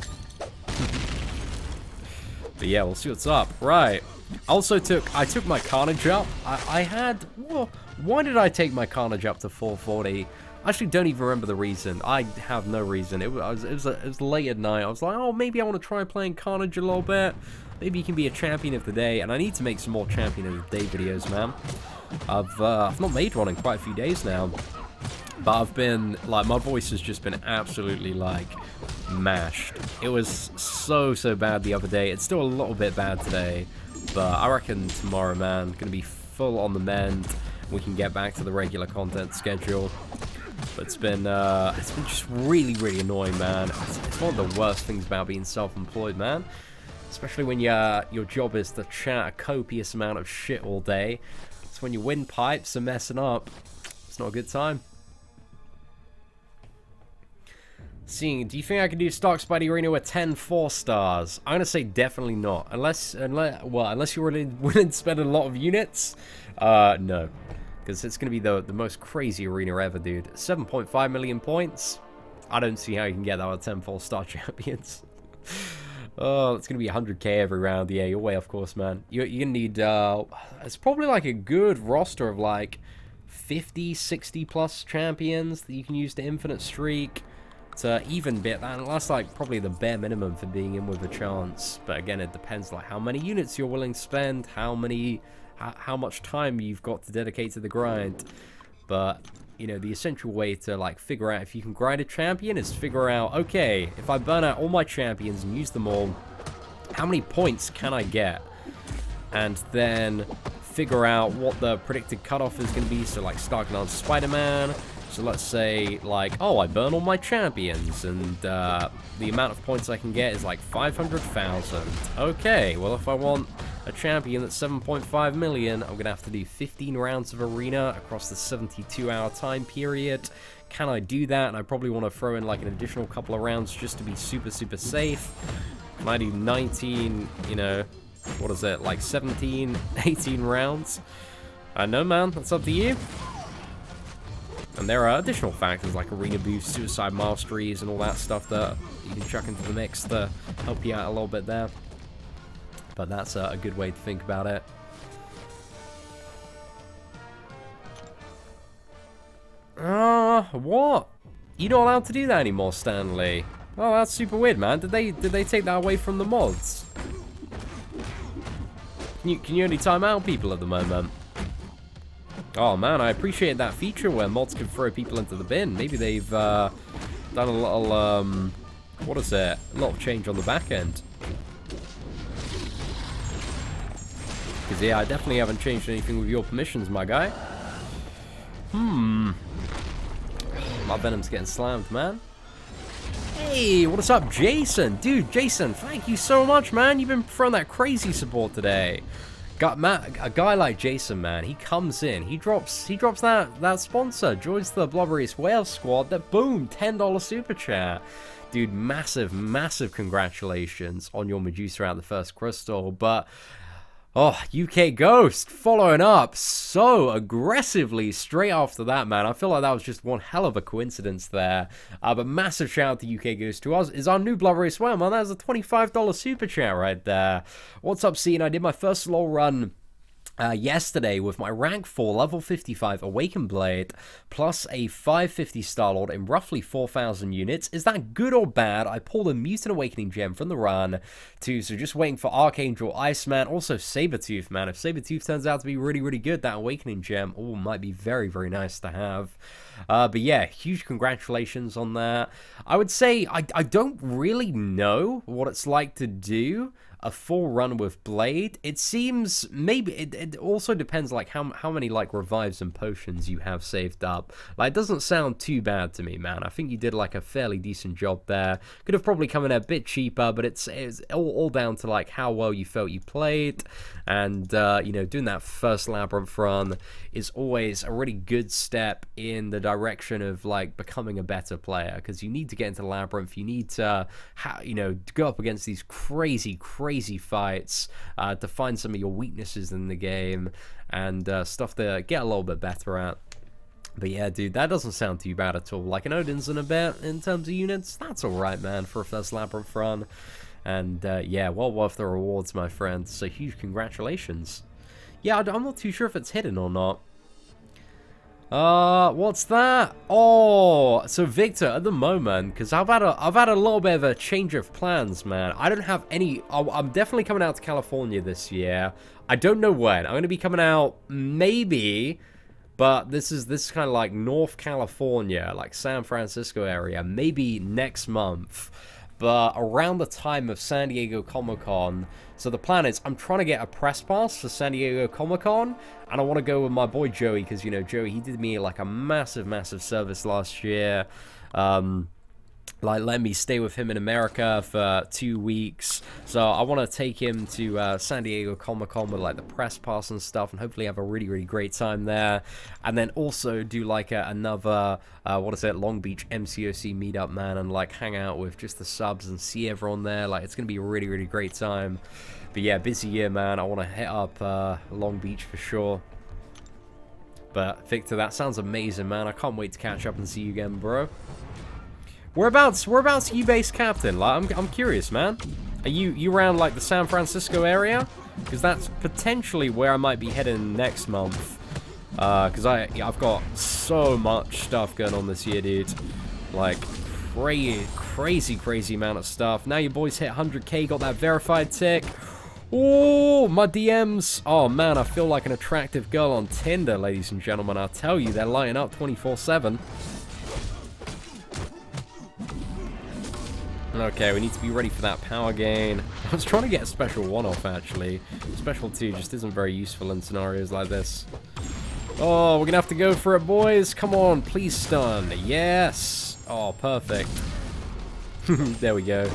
A: But yeah, we'll see what's up. Right. Also I took my Carnage up. I had, well, why did I take my Carnage up to 440? I actually don't even remember the reason. I have no reason. It was late at night. I was like, oh, maybe I want to try playing Carnage a little bit. Maybe you can be a champion of the day. And I need to make some more champion of the day videos, man. I've not made one in quite a few days now. But I've been, like, my voice has just been absolutely, like, mashed. It was so bad the other day. It's still a little bit bad today. But I reckon tomorrow, man, gonna be full on the mend. We can get back to the regular content schedule. But it's been just really annoying, man. It's one of the worst things about being self-employed, man. Especially when your job is to chat a copious amount of shit all day. It's when your windpipes are messing up. It's not a good time. Seeing, do you think I can do stock Spidey Arena with 10 4-stars? I'm gonna say definitely not. Unless you're really willing to spend a lot of units. No. Because it's going to be the most crazy arena ever, dude. 7.5 million points. I don't see how you can get that with 10 4-star champions. Oh, it's going to be 100k every round. Yeah, you're way off course, man. You're going to need... it's probably like a good roster of like 50, 60 plus champions that you can use to infinite streak. that even bit. That's like probably the bare minimum for being in with a chance. But again, it depends like how many units you're willing to spend, how much time you've got to dedicate to the grind. But you know, the essential way to like figure out if you can grind a champion is figure out, okay, if I burn out all my champions and use them all, how many points can I get? And then figure out what the predicted cutoff is going to be. So like starting on Spider-Man. So let's say like, oh, I burn all my champions and the amount of points I can get is like 500,000. Okay, well if I want a champion that's 7.5 million, I'm going to have to do 15 rounds of arena across the 72-hour time period. Can I do that? And I probably want to throw in like an additional couple of rounds just to be super, super safe. Can I do 19, you know, what is it, like 17, 18 rounds? I know, man, that's up to you. And there are additional factors like arena boosts, suicide masteries, and all that stuff that you can chuck into the mix to help you out a little bit there. But that's a good way to think about it. What? You're not allowed to do that anymore, Stanley. Oh, that's super weird, man. Did they take that away from the mods? Can you only time out people at the moment? Oh man, I appreciate that feature where mods can throw people into the bin. Maybe they've done a little what is it? A lot of change on the back end. Because yeah, I definitely haven't changed anything with your permissions, my guy. My Venom's getting slammed, man. Hey, what's up, Jason? Dude, Jason, thank you so much, man. You've been throwing that crazy support today. A guy like Jason, man, he comes in, he drops that sponsor, joins the Blobberiest Whale squad, that boom, $10 super chat. Dude, massive, massive congratulations on your Medusa out the first crystal. But oh, UK Ghost following up so aggressively straight after that, man. I feel like that was just one hell of a coincidence there. But massive shout out to UK Ghost, who is our new Blobberiest Whale, man. That was a $25 super chat right there. What's up, Scene? I did my first slow run yesterday with my rank 4 level 55 Awakened Blade plus a 550 Star-Lord in roughly 4,000 units. Is that good or bad? I pulled a Mutant Awakening gem from the run too, so just waiting for Archangel, Iceman, also Sabretooth, man. If Sabretooth turns out to be really, really good, that Awakening gem, oh, might be very, very nice to have. But yeah, huge congratulations on that. I would say I don't really know what it's like to do a full run with Blade. It seems maybe it also depends like how many like revives and potions you have saved up. Like, it doesn't sound too bad to me, man. I think you did like a fairly decent job there. Could have probably come in a bit cheaper, but it's all down to like how well you felt you played. And you know, doing that first Labyrinth run is always a really good step in the direction of like becoming a better player, because you need to get into Labyrinth. You need to you know, go up against these crazy fights to find some of your weaknesses in the game and stuff to get a little bit better at. But yeah, dude, that doesn't sound too bad at all. Like an Odin's and a bit in terms of units, that's alright, man, for a first Labyrinth run. And yeah, well worth the rewards, my friend. So huge congratulations. Yeah, I'm not too sure if it's hidden or not. What's that? Oh, so Victor, at the moment, because I've had a little bit of a change of plans, man. I don't have any. I'm definitely coming out to California this year. I don't know when. I'm going to be coming out maybe, but this is kind of like North California, like San Francisco area, maybe next month. But around the time of San Diego Comic-Con, so the plan is I'm trying to get a press pass for San Diego Comic-Con, and I want to go with my boy Joey, because, you know, Joey, he did me like a massive service last year. Like, let me stay with him in America for 2 weeks. So I want to take him to San Diego Comic-Con with like the press pass and stuff, and hopefully have a really great time there. And then also do like another what is it, Long Beach MCOC meetup, man, and like hang out with just the subs and see everyone there. Like, it's gonna be a really great time. But yeah, busy year, man. I want to hit up Long Beach for sure. But Victor, that sounds amazing, man. I can't wait to catch up and see you again, bro. Whereabouts are you based, Captain? Like, I'm curious, man. Are you around like the San Francisco area? Because that's potentially where I might be heading next month. Because I've got so much stuff going on this year, dude. Like, crazy amount of stuff. Now your boys hit 100k, got that verified tick. Oh, my DMs. Oh, man, I feel like an attractive girl on Tinder, ladies and gentlemen. I'll tell you, they're lighting up 24/7. Okay, we need to be ready for that power gain. I was trying to get a special 1-off, actually. Special 2 just isn't very useful in scenarios like this. Oh, we're gonna have to go for it, boys. Come on, please stun. Yes. Oh, perfect. There we go.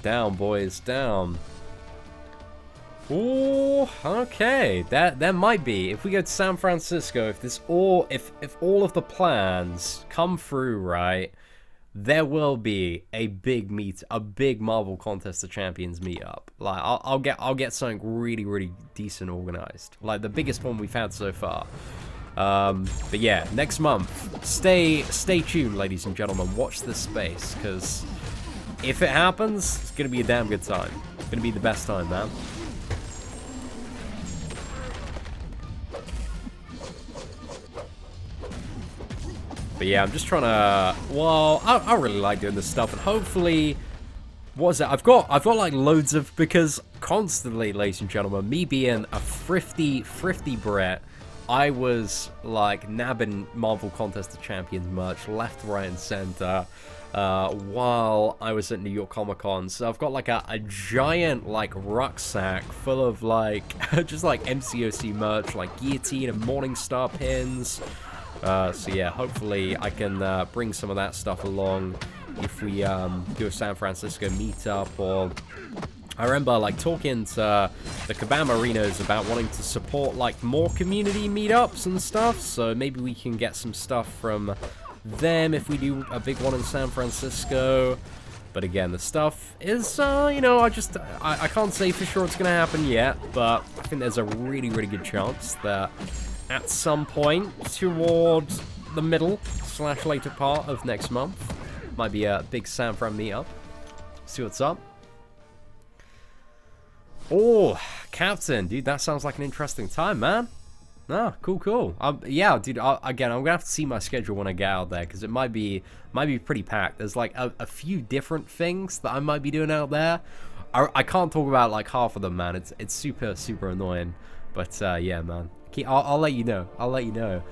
A: Down, boys, down. Oh, okay. That might be. If we go to San Francisco, if all of the plans come through right, there will be a big Marvel Contest of Champions meetup. Like I'll get something really decent organized. Like the biggest one we've had so far. But yeah, next month. Stay tuned, ladies and gentlemen. Watch this space, because if it happens, it's gonna be a damn good time. It's gonna be the best time, man. But yeah, I'm just trying to, well, I really like doing this stuff, and hopefully, what is it? I've got like loads of, because constantly, ladies and gentlemen, me being a thrifty Brett, I was like nabbing Marvel Contest of Champions merch left, right, and center while I was at New York Comic Con. So I've got like a giant like rucksack full of like just like MCOC merch, like guillotine and Morningstar pins. So yeah, hopefully I can bring some of that stuff along if we do a San Francisco meetup. Or I remember like talking to the Kabam-Arinos about wanting to support like more community meetups and stuff, so maybe we can get some stuff from them if we do a big one in San Francisco. But again, the stuff is, you know, I can't say for sure it's going to happen yet, but I think there's a really good chance that at some point towards the middle / later part of next month might be a big San Fran meetup. See what's up. Oh, Captain, dude, that sounds like an interesting time, man. Ah, cool. Yeah, dude, again, I'm gonna have to see my schedule when I get out there, because it might be pretty packed. There's like a few different things that I might be doing out there. I can't talk about like half of them, man. It's super annoying. But yeah, man. I'll let you know.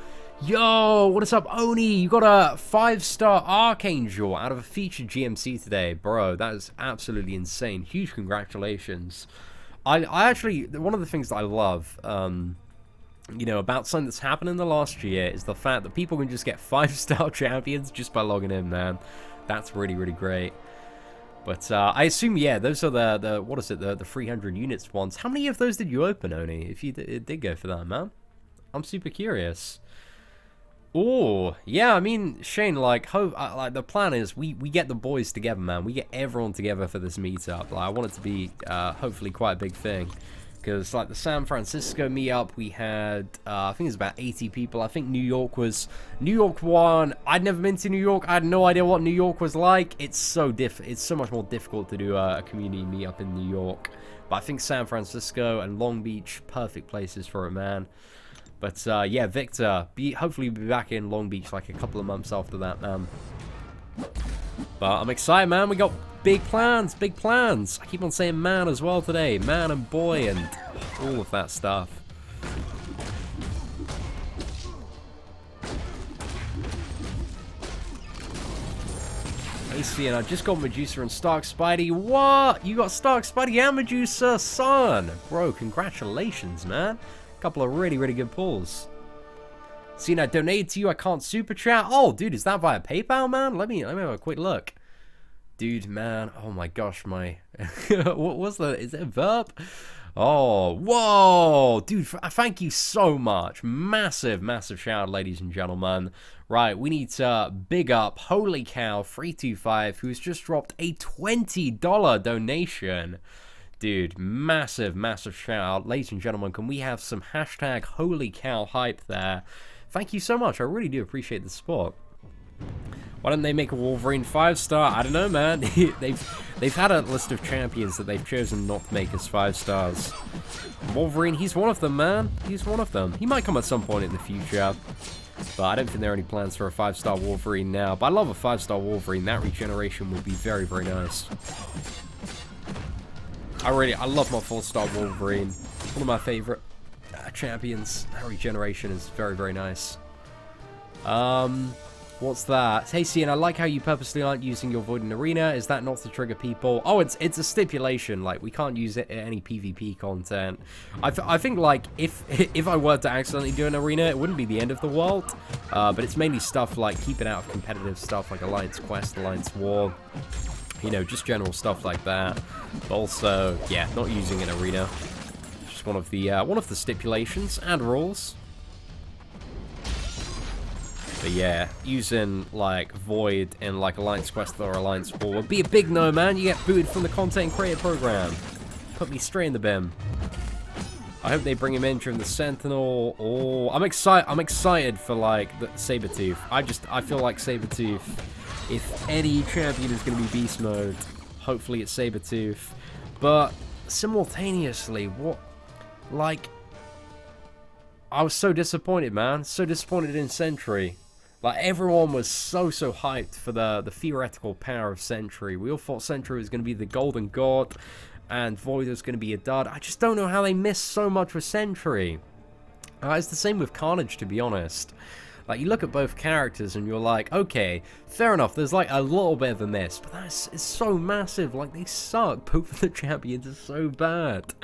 A: Yo, what is up, Oni? You got a 5-star Archangel out of a featured GMC today. Bro, that is absolutely insane. Huge congratulations. I actually, one of the things that I love, you know, about something that's happened in the last year is the fact that people can just get 5-star champions just by logging in, man. That's really great. But I assume, yeah, those are the what is it, the 300 units ones. How many of those did you open, Oni, if you did go for that, man? I'm super curious. Oh, yeah, I mean, Shane, like the plan is we get the boys together, man. We get everyone together for this meetup. Like, I want it to be hopefully quite a big thing. Because, like, the San Francisco meetup, we had, I think it was about 80 people. I think New York won. I'd never been to New York. I had no idea what New York was like. It's so much more difficult to do a community meetup in New York. But I think San Francisco and Long Beach, perfect places for it, man. But, yeah, Victor, hopefully be back in Long Beach, like, a couple of months after that, man. But I'm excited, man. We got big plans. I keep on saying man as well today. Man and boy and all of that stuff. AC, and I just got Medusa and Stark Spidey. What? You got Stark Spidey and Medusa, son? Bro, congratulations, man. A couple of really good pulls. See, I donated to you. I can't super chat. Oh, dude, is that via PayPal, man? Let me have a quick look. Dude, man. Oh my gosh, my what was the? Is it a verb? Oh, whoa, dude! Thank you so much. Massive shout out, ladies and gentlemen. Right, we need to big up Holy Cow 325, who's just dropped a $20 donation. Dude, massive shout out, ladies and gentlemen. Can we have some hashtag Holy Cow hype there? Thank you so much. I really do appreciate the support. Why don't they make a Wolverine 5-star? I don't know, man. they've had a list of champions that they've chosen not to make as 5 stars. Wolverine, he's one of them, man. He's one of them. He might come at some point in the future. But I don't think there are any plans for a 5-star Wolverine now. But I love a 5-star Wolverine. That regeneration would be very, very nice. I love my 4-star Wolverine. One of my favorite champions. That regeneration is very, very nice. What's that? Hey, Cian, I like how you purposely aren't using your Void in Arena. Is that not to trigger people? Oh, it's a stipulation. Like, we can't use it in any PvP content. I think, like, if I were to accidentally do an arena, it wouldn't be the end of the world. But it's mainly stuff like keeping out of competitive stuff like Alliance Quest, Alliance War. You know, just general stuff like that. But also, yeah, not using an arena. Just one of the stipulations and rules. But yeah, using, like, Void in, like, Alliance Quest or Alliance War would be a big no, man. You get booted from the content creator program. Put me straight in the bin. I hope they bring him in during the Sentinel. Oh, I'm excited for, like, the Sabretooth. I feel like Sabretooth, if any champion is going to be Beast Mode, hopefully it's Sabretooth. But, simultaneously, what, like, I was so disappointed, man. So disappointed in Sentry. Like, everyone was so hyped for the theoretical power of Sentry. We all thought Sentry was going to be the golden god, and Void was going to be a dud. I just don't know how they missed so much with Sentry. It's the same with Carnage, to be honest. Like, you look at both characters and you're like, okay, fair enough, there's like a little bit of a miss, but it's so massive. Like, they suck. Both of the champions are so bad.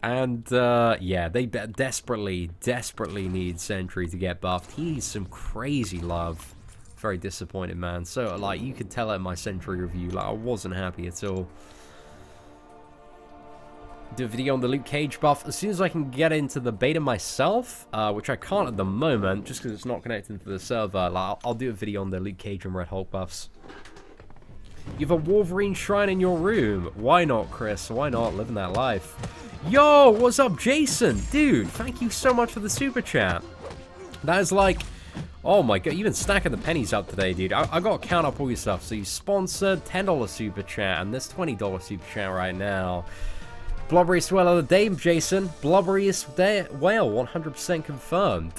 A: And, yeah, they desperately need Sentry to get buffed. He needs some crazy love. Very disappointed, man. So, like, you could tell in my Sentry review, like, I wasn't happy at all. Do a video on the Luke Cage buff as soon as I can get into the beta myself, which I can't at the moment, just because it's not connected to the server. Like, I'll do a video on the Luke Cage and Red Hulk buffs. You have a Wolverine shrine in your room. Why not, Chris? Why not? Living that life. Yo, what's up, Jason? Dude, thank you so much for the super chat. That is like, oh my god, you've been stacking the pennies up today, dude. I got to count up all your stuff. So you sponsored $10 super chat, and this $20 super chat right now. Blubberiest whale of the day, Jason. Blubberiest whale, 100% confirmed.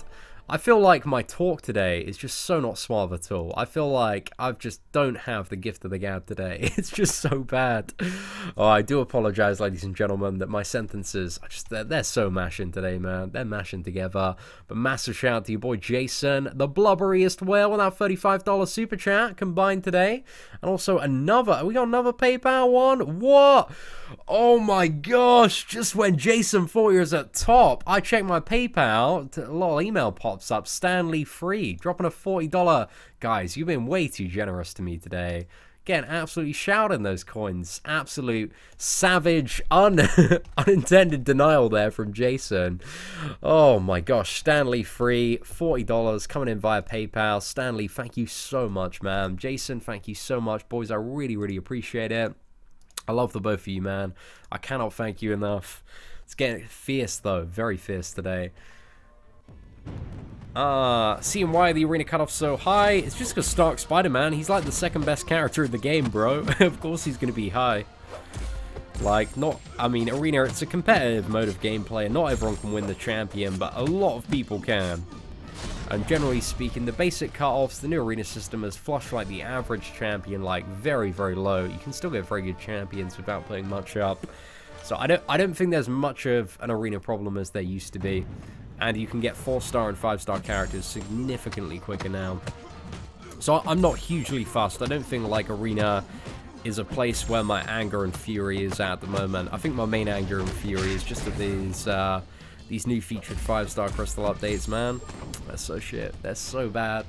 A: I feel like my talk today is just so not suave at all. I feel like I just don't have the gift of the gab today. It's just so bad. Oh, I do apologize, ladies and gentlemen, that my sentences are just, they're so mashing today, man. They're mashing together. But massive shout out to your boy Jason, the blubberiest whale, with that $35 super chat combined today. And also we got another PayPal one? What? Oh my gosh, just when Jason thought he was at top, I checked my PayPal, a little email pops up, Stanley Free, dropping a $40. Guys, you've been way too generous to me today. Getting absolutely shouting those coins. Absolute savage, unintended denial there from Jason. Oh my gosh, Stanley Free, $40 coming in via PayPal. Stanley, thank you so much, man. Jason, thank you so much. Boys, I really appreciate it. I love the both of you, man. I cannot thank you enough. It's getting fierce, though. Very fierce today. Seeing why the arena cutoff's so high, it's just because Stark Spider-Man, he's like the second best character in the game, bro. Of course he's going to be high. Like, I mean, arena, it's a competitive mode of gameplay, and not everyone can win the champion, but a lot of people can. And generally speaking, the basic cutoffs, the new arena system has flushed like the average champion like very low. You can still get very good champions without putting much up. So I don't think there's much of an arena problem as there used to be. And you can get 4-star and 5-star characters significantly quicker now. So I'm not hugely fussed. I don't think like arena is a place where my anger and fury is at the moment. I think my main anger and fury is just that these new featured 5-star crystal updates, man. They're so shit. They're so bad.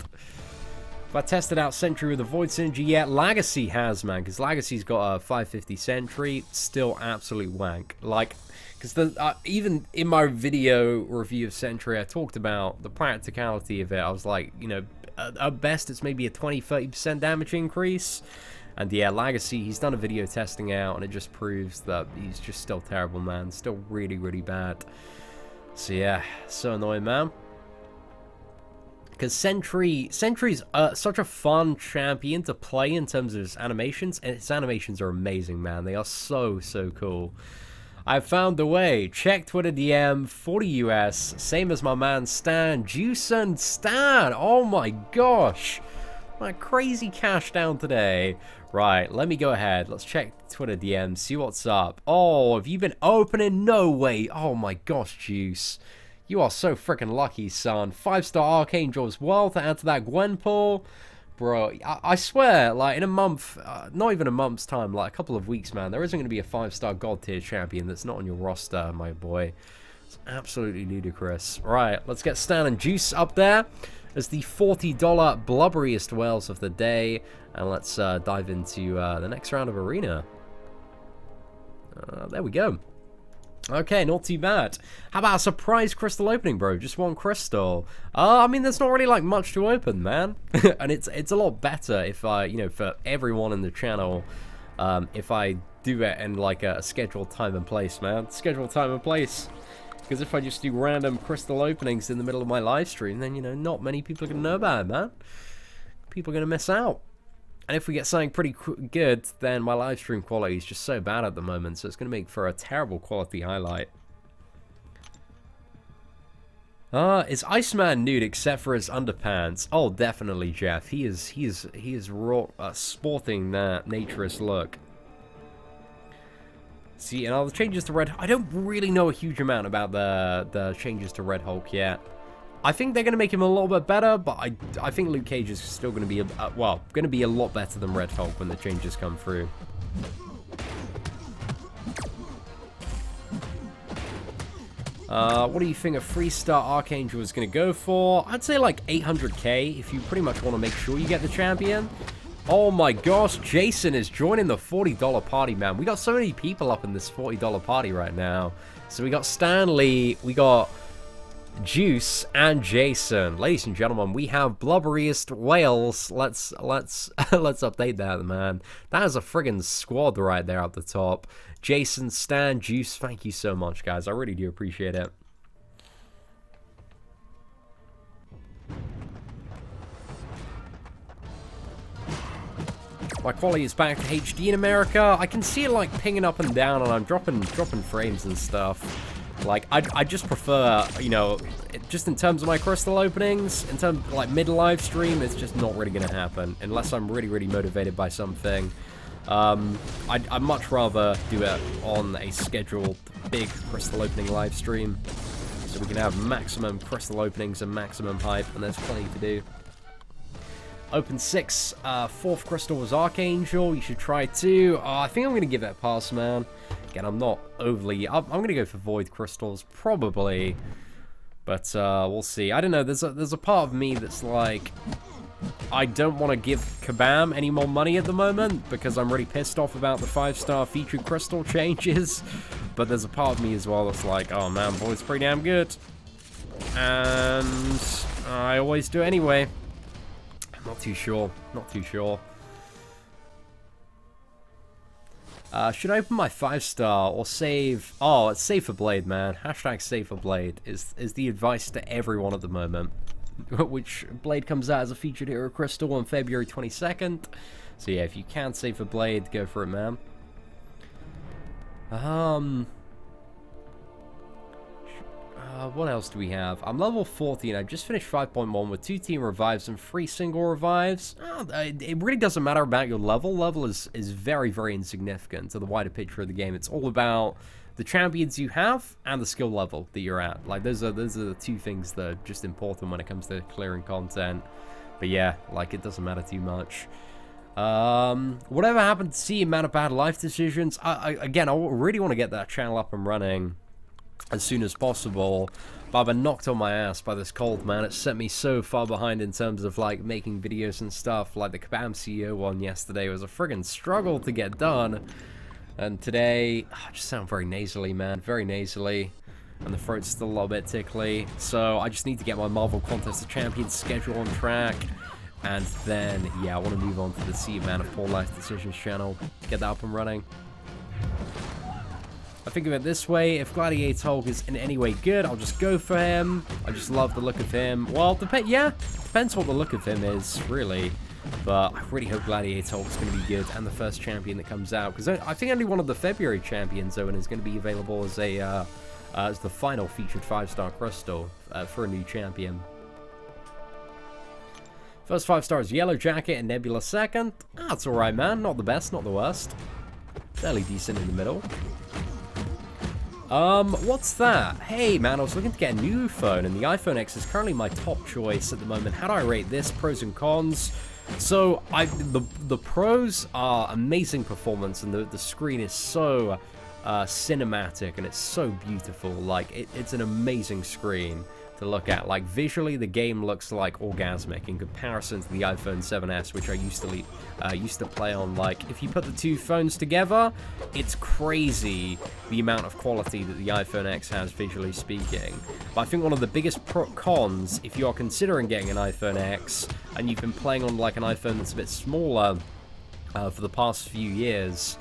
A: If I tested out Sentry with a Void Synergy yet, Legacy has, man, because Legacy's got a 550 Sentry, still absolute wank. Like, because even in my video review of Sentry, I talked about the practicality of it. I was like, you know, at best it's maybe a 20-30% damage increase. And yeah, Legacy, he's done a video testing out, and it just proves that he's just still terrible, man. Still really bad. So yeah, so annoying, man. Because Sentry's such a fun champion to play in terms of his animations, and his animations are amazing, man. They are so cool. I found the way. Check Twitter DM, 40 US. Same as my man Stan. Juice and Stan. Oh my gosh. My crazy cash down today. Right, let me go ahead. Let's check Twitter DM, see what's up. Oh, have you been opening? No way. Oh my gosh, Juice. You are so freaking lucky, son. 5-star Archangel as well to add to that Gwen pool. Bro, I swear, like, in a month, not even a month's time, like, a couple of weeks, man, there isn't going to be a 5-star God tier champion that's not on your roster, my boy. It's absolutely ludicrous. Right, let's get Stan and Juice up there as the $40 blubberiest whales of the day. And let's dive into the next round of Arena. There we go. Okay, not too bad. How about a surprise crystal opening, bro? Just one crystal. I mean, there's not really like much to open, man. And it's a lot better if I, you know, for everyone in the channel, if I do it in like a scheduled time and place, man. Scheduled time and place. Because if I just do random crystal openings in the middle of my live stream, then, you know, not many people are going to know about it, man. People are going to miss out. And if we get something pretty good, then my live stream quality is just so bad at the moment, so it's going to make for a terrible quality highlight. Is Iceman nude except for his underpants? Oh, definitely, Jeff. He is raw, sporting that naturist look. See, and all the changes to Red... I don't really know a huge amount about the changes to Red Hulk yet. I think they're going to make him a little bit better, but I think Luke Cage is still going to be, well, going to be a lot better than Red Hulk when the changes come through. What do you think a 3-star Archangel is going to go for? I'd say like 800k if you pretty much want to make sure you get the champion. Oh my gosh, Jason is joining the $40 party, man. We got so many people up in this $40 party right now. So we got Stanley, we got Juice and Jason. Ladies and gentlemen, we have blubberiest whales. Let's update that, man. That is a friggin' squad right there at the top. Jason, Stan, Juice, thank you so much, guys. I really do appreciate it. My quality is back to HD in America. I can see it like pinging up and down, and I'm dropping frames and stuff. Like, I just prefer, you know, just in terms of my crystal openings, in terms of, like, mid-live stream, it's just not really going to happen, unless I'm really, really motivated by something. I'd much rather do it on a scheduled big crystal opening live stream, so we can have maximum crystal openings and maximum hype, and there's plenty to do. Open 6, 4th crystal was Archangel. You should try 2. I think I'm going to give it a pass, man. Again, I'm not overly... I'm going to go for Void crystals, probably. But we'll see. I don't know. There's a part of me that's like... I don't want to give Kabam any more money at the moment, because I'm really pissed off about the 5-star featured crystal changes. But there's a part of me as well that's like, oh man, Void's pretty damn good. And I always do it anyway. Not too sure. Not too sure. Should I open my 5-star or save? Oh, it's save for Blade, man. Hashtag save for Blade is the advice to everyone at the moment. Which Blade comes out as a featured hero crystal on February 22nd. So yeah, if you can save for Blade, go for it, man. What else do we have? I'm level 40 and I just finished 5.1 with 2 team revives and 3 single revives. It really doesn't matter about your level. Level is very, very insignificant to the wider picture of the game. It's all about the champions you have and the skill level that you're at. Like, those are the 2 things that are just important when it comes to clearing content. But yeah, like, it doesn't matter too much. Whatever happened to see amount of bad life decisions? Again, I really want to get that channel up and running as soon as possible, but I've been knocked on my ass by this cold, man. It set me so far behind in terms of like making videos and stuff. Like the Kabam CEO one yesterday was a friggin' struggle to get done, and today I just sound very nasally, man, very nasally, and the throat's still a little bit tickly. So I just need to get my Marvel Contest of Champions schedule on track, and then yeah, I want to move on to the Sea Man of Poor Life Decisions channel, get that up and running. I think of it this way, if Gladiator Hulk is in any way good, I'll just go for him. I just love the look of him. Well, yeah, depends what the look of him is, really. But I really hope Gladiator is going to be good, and the first champion that comes out. Because I think only one of the February champions, Owen, is going to be available as a as the final featured 5-star crystal for a new champion. First 5 stars, Yellow Jacket and Nebula second. That's alright, man. Not the best, not the worst. Fairly decent in the middle. What's that? Hey, man, I was looking to get a new phone, and the iPhone X is currently my top choice at the moment. How do I rate this? Pros and cons. So, the pros are amazing performance, and the screen is so cinematic, and it's so beautiful. Like, it's an amazing screen to look at. Like, visually, the game looks like orgasmic in comparison to the iPhone 7s, which I used to play on. Like, if you put the two phones together, it's crazy the amount of quality that the iPhone X has, visually speaking. But I think one of the biggest cons, if you are considering getting an iPhone X, and you've been playing on, like, an iPhone that's a bit smaller for the past few years,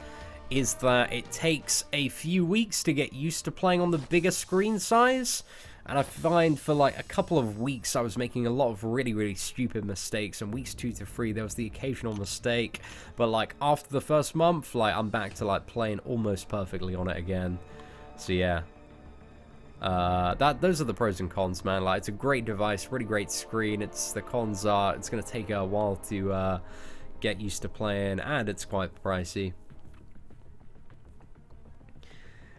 A: is that it takes a few weeks to get used to playing on the bigger screen size. And I find for like a couple of weeks I was making a lot of really stupid mistakes, and weeks 2 to 3 there was the occasional mistake, but like after the first month, like I'm back to like playing almost perfectly on it again. So yeah, those are the pros and cons, man. Like, it's a great device, really great screen. The cons are it's gonna take a while to get used to playing, and it's quite pricey.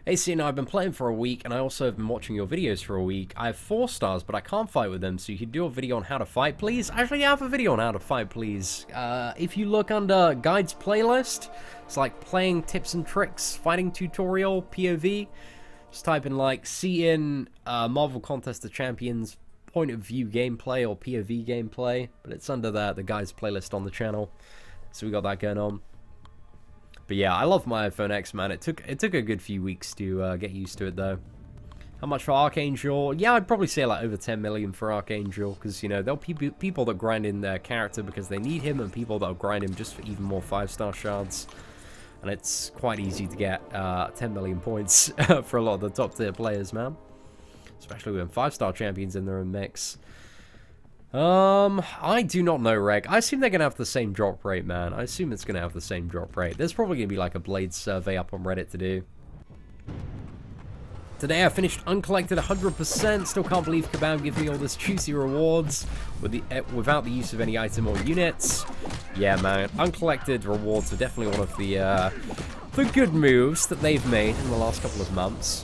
A: Hey, see, now I've been playing for a week, and I also have been watching your videos for a week. I have 4 stars, but I can't fight with them, so you could do a video on how to fight, please? Actually, I have a video on how to fight, please. If you look under Guides playlist, it's like playing tips and tricks, fighting tutorial, POV. Just type in, like, see in Marvel Contest of Champions point of view gameplay or POV gameplay, but it's under the Guides playlist on the channel. So we got that going on. But yeah, I love my iPhone X, man. It took a good few weeks to get used to it, though. How much for Archangel? Yeah, I'd probably say like over 10 million for Archangel, because, you know, there'll be people that grind in their character because they need him, and people that'll grind him just for even more 5-star shards. And it's quite easy to get 10 million points for a lot of the top tier players, man. Especially when 5-star champions in their own mix. I do not know, Reg. I assume they're going to have the same drop rate, man. I assume it's going to have the same drop rate. There's probably going to be like a Blade survey up on Reddit to do. Today I finished uncollected 100%. Still can't believe Kabam gave me all this juicy rewards without the use of any item or units. Yeah, man. Uncollected rewards are definitely one of the good moves that they've made in the last couple of months.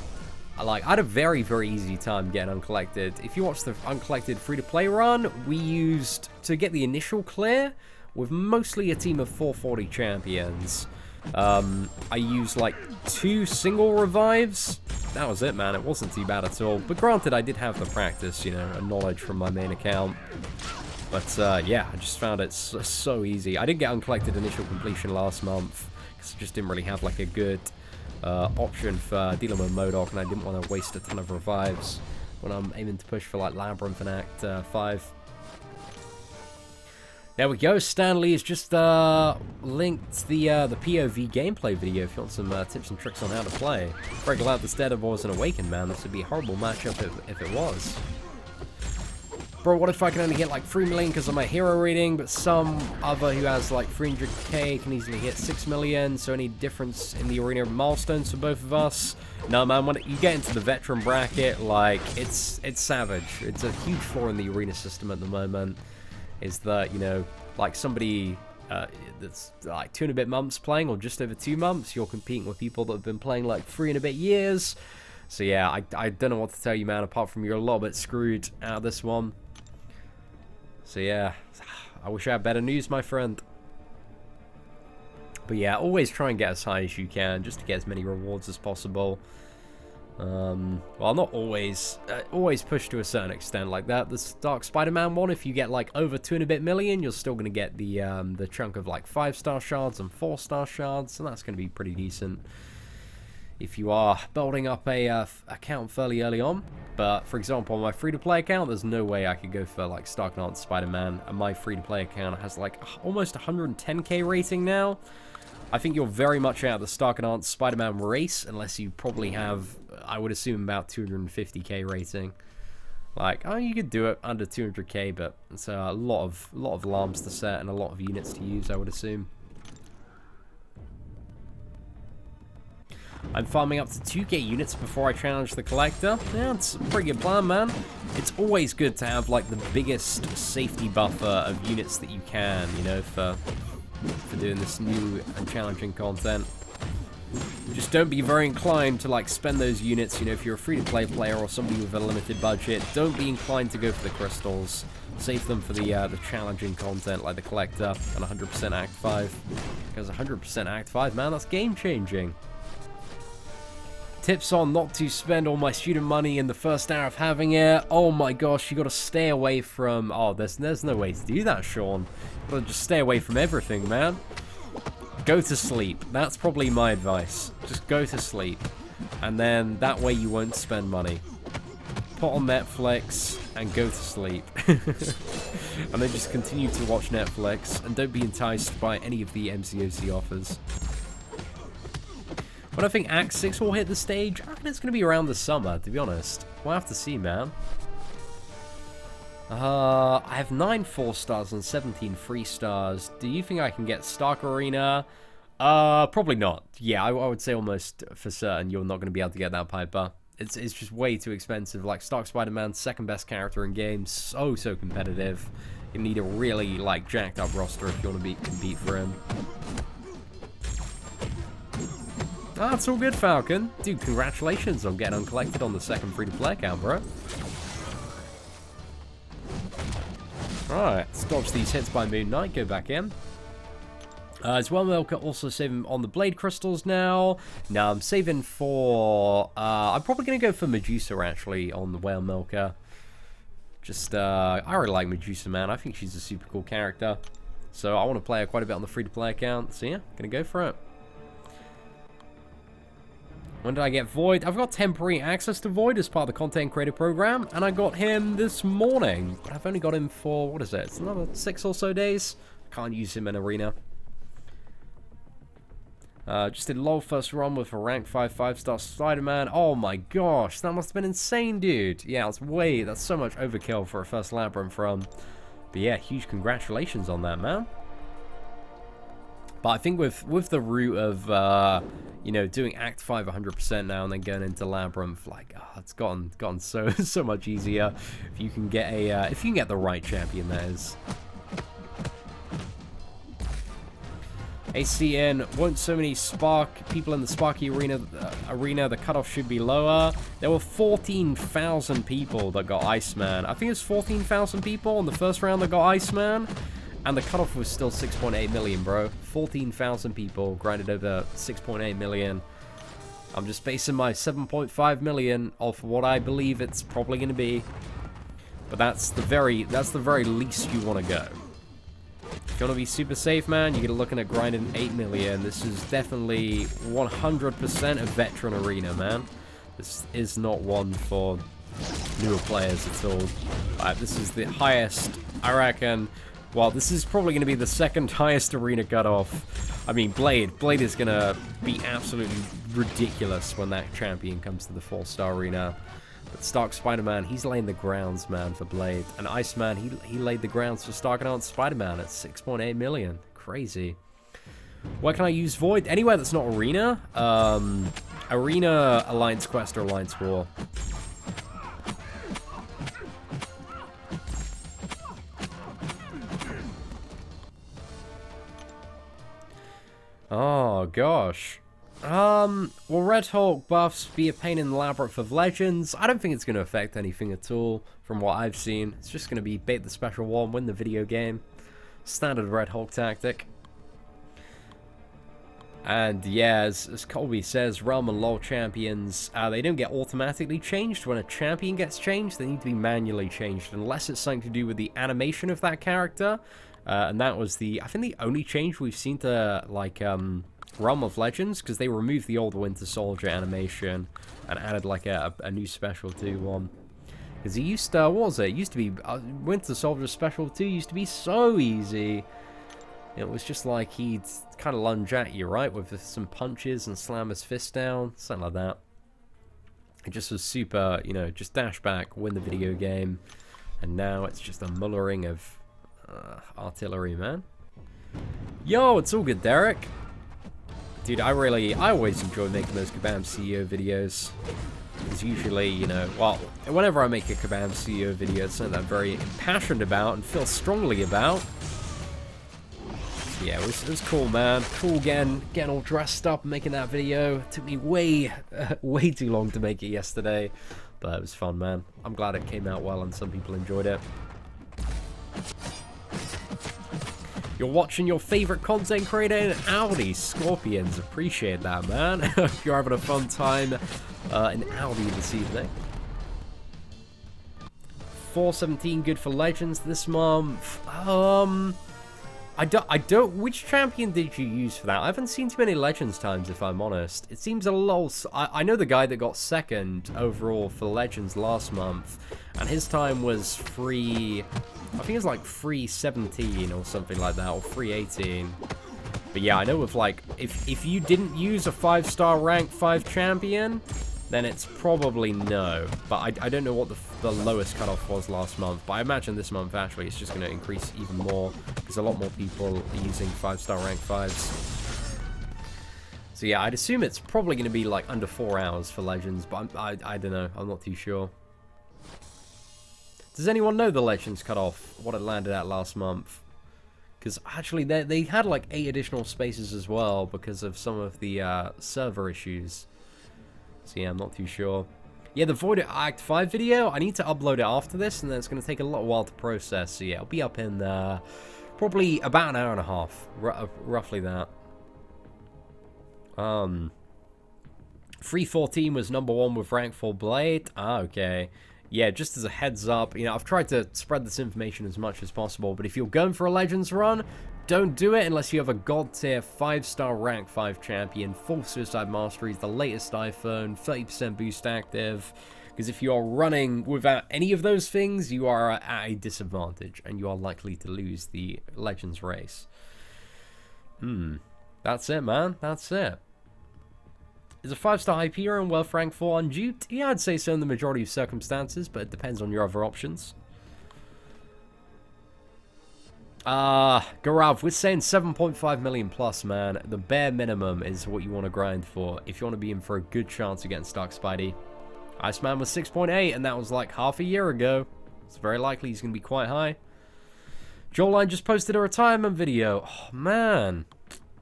A: I had a very easy time getting uncollected. If you watch the uncollected free-to-play run, we used to get the initial clear with mostly a team of 440 champions. I used like 2 single revives. That was it, man. It wasn't too bad at all. But granted, I did have the practice, you know, and knowledge from my main account. But yeah, I just found it so easy. I did get uncollected initial completion last month because I just didn't really have like a good option for dealing with MODOK, and I didn't want to waste a ton of revives when I'm aiming to push for like Labyrinth and Act 5. There we go. Stanley has just linked the POV gameplay video if you want some tips and tricks on how to play. Very glad this Daredevil wasn't awakened, man. This would be a horrible matchup if it was. Bro, what if I can only hit like 3 million because of my hero rating, but some other who has like 300k can easily hit 6 million, so any difference in the arena milestones for both of us? No, man, when you get into the veteran bracket, like, it's savage. It's a huge flaw in the arena system at the moment, is that, you know, like somebody that's like 2 and a bit months playing, or just over 2 months, you're competing with people that have been playing like 3 and a bit years. So yeah, I don't know what to tell you, man, apart from you're a little bit screwed out of this one. So yeah, I wish I had better news, my friend. But yeah, always try and get as high as you can, just to get as many rewards as possible. Well, not always. Always push to a certain extent like that. This Dark Spider-Man one, if you get like over 2 and a bit million, you're still going to get the chunk of like 5-star shards and 4-star shards, and that's going to be pretty decent if you are building up a account fairly early on. But for example, on my free-to-play account, there's no way I could go for like Stark Knight Spider-Man, and my free-to-play account has like almost 110k rating now. I think you're very much out of the Stark Knight Spider-Man race unless you probably have, I would assume, about 250k rating. Like, oh, you could do it under 200k, but it's a lot of alarms to set and a lot of units to use, I would assume. I'm farming up to 2k units before I challenge the collector. Yeah, it's a pretty good plan, man. It's always good to have, like, the biggest safety buffer of units that you can, you know, for doing this new and challenging content. Just don't be very inclined to, like, spend those units, you know, if you're a free-to-play player or somebody with a limited budget, don't be inclined to go for the crystals. Save them for the challenging content, like the collector and 100% Act 5. Because 100% Act 5, man, that's game-changing. Tips on not to spend all my student money in the first hour of having it. Oh my gosh, you gotta stay away from... Oh, there's no way to do that, Sean. You gotta just stay away from everything, man. Go to sleep. That's probably my advice. Just go to sleep. And then that way you won't spend money. Put on Netflix and go to sleep. And then just continue to watch Netflix and don't be enticed by any of the MCOC offers. When I think Act 6 will hit the stage, I reckon it's going to be around the summer, to be honest. We'll have to see, man. I have 9 4-stars and 17 3-stars. Do you think I can get Stark Arena? Probably not. Yeah, I would say almost for certain you're not going to be able to get that Piper. It's just way too expensive. Like, Stark Spider-Man, second best character in game. So competitive. You need a really, like, jacked up roster if you want to compete for him. Ah, it's all good, Falcon. Dude, congratulations on getting uncollected on the second free-to-play account, bro. Alright, let's dodge these hits by Moon Knight, go back in. As well, Milker also saving on the Blade Crystals now. Now, I'm saving for... I'm probably going to go for Medusa, actually, on the Whale Milker. Just, I really like Medusa, man. I think she's a super cool character. So, I want to play her quite a bit on the free-to-play account. So, yeah, going to go for it. When did I get Void? I've got temporary access to Void as part of the content creator program, and I got him this morning. But I've only got him for, what is it? It's another 6 or so days. I can't use him in Arena. Just did LOL first run with a rank 5 5-star Spider-Man. Oh my gosh, that must have been insane, dude. Yeah, that's so much overkill for a first Labyrinth run. But yeah, huge congratulations on that, man. But I think with the route of, you know, doing Act 5 100% now and then going into Labyrinth, like, oh, it's gotten so much easier if you can get if you can get the right champion, that is. ACN, won't so many people in the Sparky arena, the cutoff should be lower. There were 14,000 people that got Iceman. I think it's 14,000 people in the first round that got Iceman. And the cutoff was still 6.8 million, bro. 14,000 people grinded over 6.8 million. I'm just basing my 7.5 million off what I believe it's probably going to be. But that's the very least you want to go. If you want to be super safe, man, you're looking at grinding 8 million. This is definitely 100% a veteran arena, man. This is not one for newer players at all. This is the highest, I reckon. Well, this is probably going to be the second highest arena cutoff. I mean, Blade is going to be absolutely ridiculous when that champion comes to the 4-star arena. But Stark Spider-Man, he's laying the grounds, man, for Blade. And Iceman, he laid the grounds for Stark and Spider-Man at 6.8 million. Crazy. Where can I use Void? Anywhere that's not Arena. Arena, Alliance Quest, or Alliance War. Oh, gosh. Will Red Hulk buffs be a pain in the Labyrinth of Legends? I don't think it's going to affect anything at all, from what I've seen. It's just going to be bait the special one, win the video game. Standard Red Hulk tactic. And yeah, as Colby says, Realm and LoL champions, they don't get automatically changed. When a champion gets changed, they need to be manually changed, unless it's something to do with the animation of that character. And that was I think the only change we've seen to, like, Realm of Legends, because they removed the old Winter Soldier animation and added, like, a new Special 2 one. Because he used to, what was it? It used to be, Winter Soldier Special 2 used to be so easy. It was just like he'd kind of lunge at you, right? With some punches and slam his fist down, something like that. It just was super, you know, just dash back, win the video game, and now it's just a mullering of artillery, man. Yo, it's all good, Derek. Dude, I always enjoy making those Kabam CEO videos. Because usually, you know, well, whenever I make a Kabam CEO video, it's something that I'm very passionate about and feel strongly about. So yeah, it was cool, man. Cool getting all dressed up and making that video. It took me way too long to make it yesterday. But it was fun, man. I'm glad it came out well and some people enjoyed it. You're watching your favorite content creator in Audi. Scorpions, appreciate that, man. Hope you're having a fun time in Audi this evening. 417 good for Legends this month. I don't. Which champion did you use for that? I haven't seen too many Legends times, if I'm honest. It seems a little. I know the guy that got second overall for Legends last month, and his time was free. I think it was like 317 or something like that, or 318. But yeah, I know with like, if you didn't use a 5-star rank 5 champion, then it's probably no. But I don't know what the lowest cutoff was last month. But I imagine this month actually it's just going to increase even more, because a lot more people are using 5-star rank 5s. So yeah, I'd assume it's probably going to be like under 4 hours for Legends, but I don't know. I'm not too sure. Does anyone know the Legends cutoff, what it landed at last month? Because actually they had like 8 additional spaces as well because of some of the server issues. So yeah, I'm not too sure. Yeah, the Void Act 5 video, I need to upload it after this, and then it's going to take a little while to process. So yeah, it'll be up in probably about an hour and a half, roughly that. 314 was #1 with rank 4 Blade. Ah, okay. Yeah, just as a heads up, you know, I've tried to spread this information as much as possible, but if you're going for a Legends run, don't do it unless you have a God tier 5-star rank 5 champion, full suicide masteries, the latest iPhone, 30% boost active, because if you are running without any of those things, you are at a disadvantage, and you are likely to lose the Legends race. That's it, man. That's it. Is a 5-star Hyperion worth rank 4 unduped? Yeah, I'd say so in the majority of circumstances, but it depends on your other options. Garav, we're saying 7.5 million plus, man. The bare minimum is what you want to grind for if you want to be in for a good chance of getting stuck, Spidey. Iceman was 6.8, and that was like half a year ago. It's very likely he's going to be quite high. Joeline just posted a retirement video. Oh, man.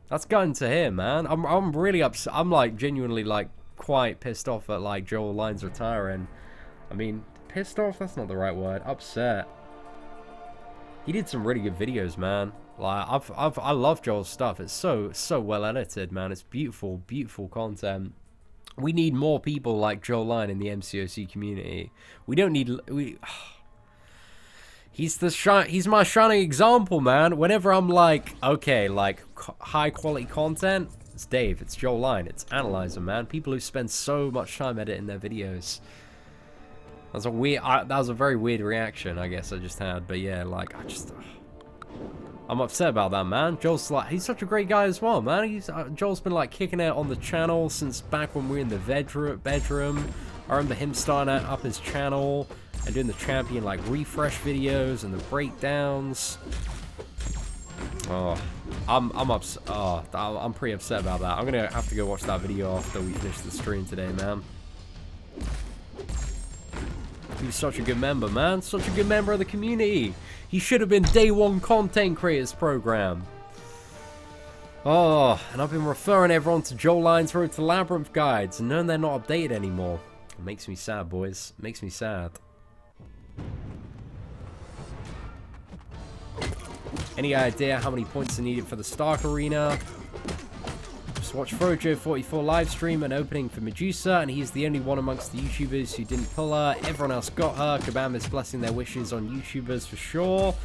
A: That's gotten to hear, man. I'm really upset. I'm like genuinely like quite pissed off at like Joel Lyons retiring. I mean, pissed off? That's not the right word. Upset. He did some really good videos, man. Like I love Joel's stuff. It's so well edited, man. It's beautiful, beautiful content. We need more people like Joel Lyon in the MCOC community. We don't need He's my shining example, man. Whenever I'm like, okay, like high quality content, it's Dave, it's Joel Lyon, it's Analyzer, man. People who spend so much time editing their videos. That was a very weird reaction, I guess I just had. But yeah, like I'm upset about that, man. Joel's like, he's such a great guy as well, man. Joel's been like kicking out on the channel since back when we were in the bedroom. I remember him starting up his channel and doing the champion like refresh videos and the breakdowns. Oh, I'm pretty upset about that. I'm gonna have to go watch that video after we finish the stream today, man. He's such a good member, man. Such a good member of the community. He should have been day 1 content creators program. Oh, and I've been referring everyone to Joel Lyon's Road to Labyrinth guides, and knowing they're not updated anymore. It makes me sad, boys. It makes me sad. Any idea how many points are needed for the Stark Arena? Just watch Frojo44 live stream an opening for Medusa, and he's the only one amongst the YouTubers who didn't pull her. Everyone else got her. Kabam is blessing their wishes on YouTubers for sure.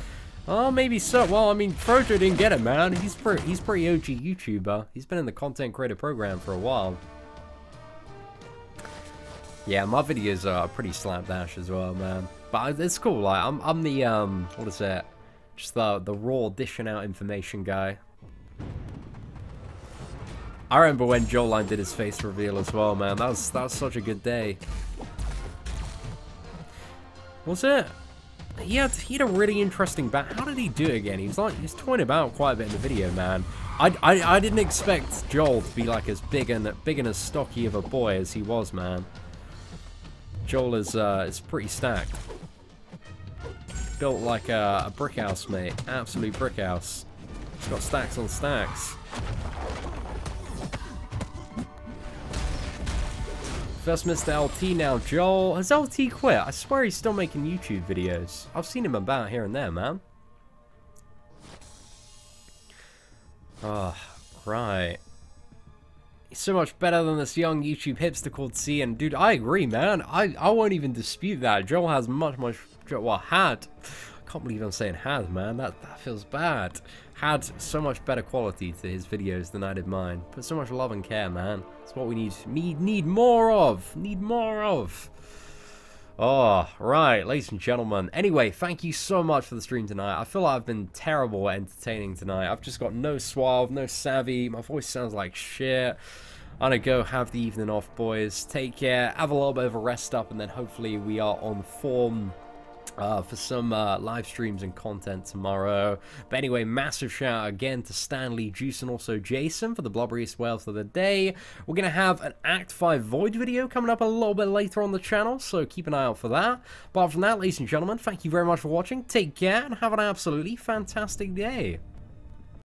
A: Oh, maybe so. Well, I mean, Frojo didn't get it, man. He's pretty OG YouTuber. He's been in the content creator program for a while. Yeah, my videos are pretty slapdash as well, man. But it's cool. Like, I'm the what is it? Just the raw dishing out information guy. I remember when Joel Line did his face reveal as well, man. That was such a good day. Was it? He had a really interesting back. How did he do it again? He's toying about quite a bit in the video, man. I didn't expect Joel to be like as big and as stocky of a boy as he was, man. Joel is pretty stacked. Built like a brick house, mate. Absolute brick house. He's got stacks on stacks. First Mr. LT, now Joel. Has LT quit? I swear he's still making YouTube videos. I've seen him about here and there, man. Oh, right. He's so much better than this young YouTube hipster called C. And dude, I agree, man. I won't even dispute that. Joel has much, well, had. I can't believe I'm saying had, man. That feels bad. Had so much better quality to his videos than I did mine. Put so much love and care, man. It's what we need more of. Need more of. Oh, right, ladies and gentlemen. Anyway, thank you so much for the stream tonight. I feel like I've been terrible at entertaining tonight. I've just got no suave, no savvy. My voice sounds like shit. I'm gonna go have the evening off, boys. Take care. Have a little bit of a rest up, and then hopefully we are on form for some live streams and content tomorrow. But anyway, massive shout out again to Stanley, Juice, and also Jason for the blobberiest whales of the day. We're going to have an Act 5 Void video coming up a little bit later on the channel, so keep an eye out for that. But apart from that, ladies and gentlemen, thank you very much for watching. Take care and have an absolutely fantastic day.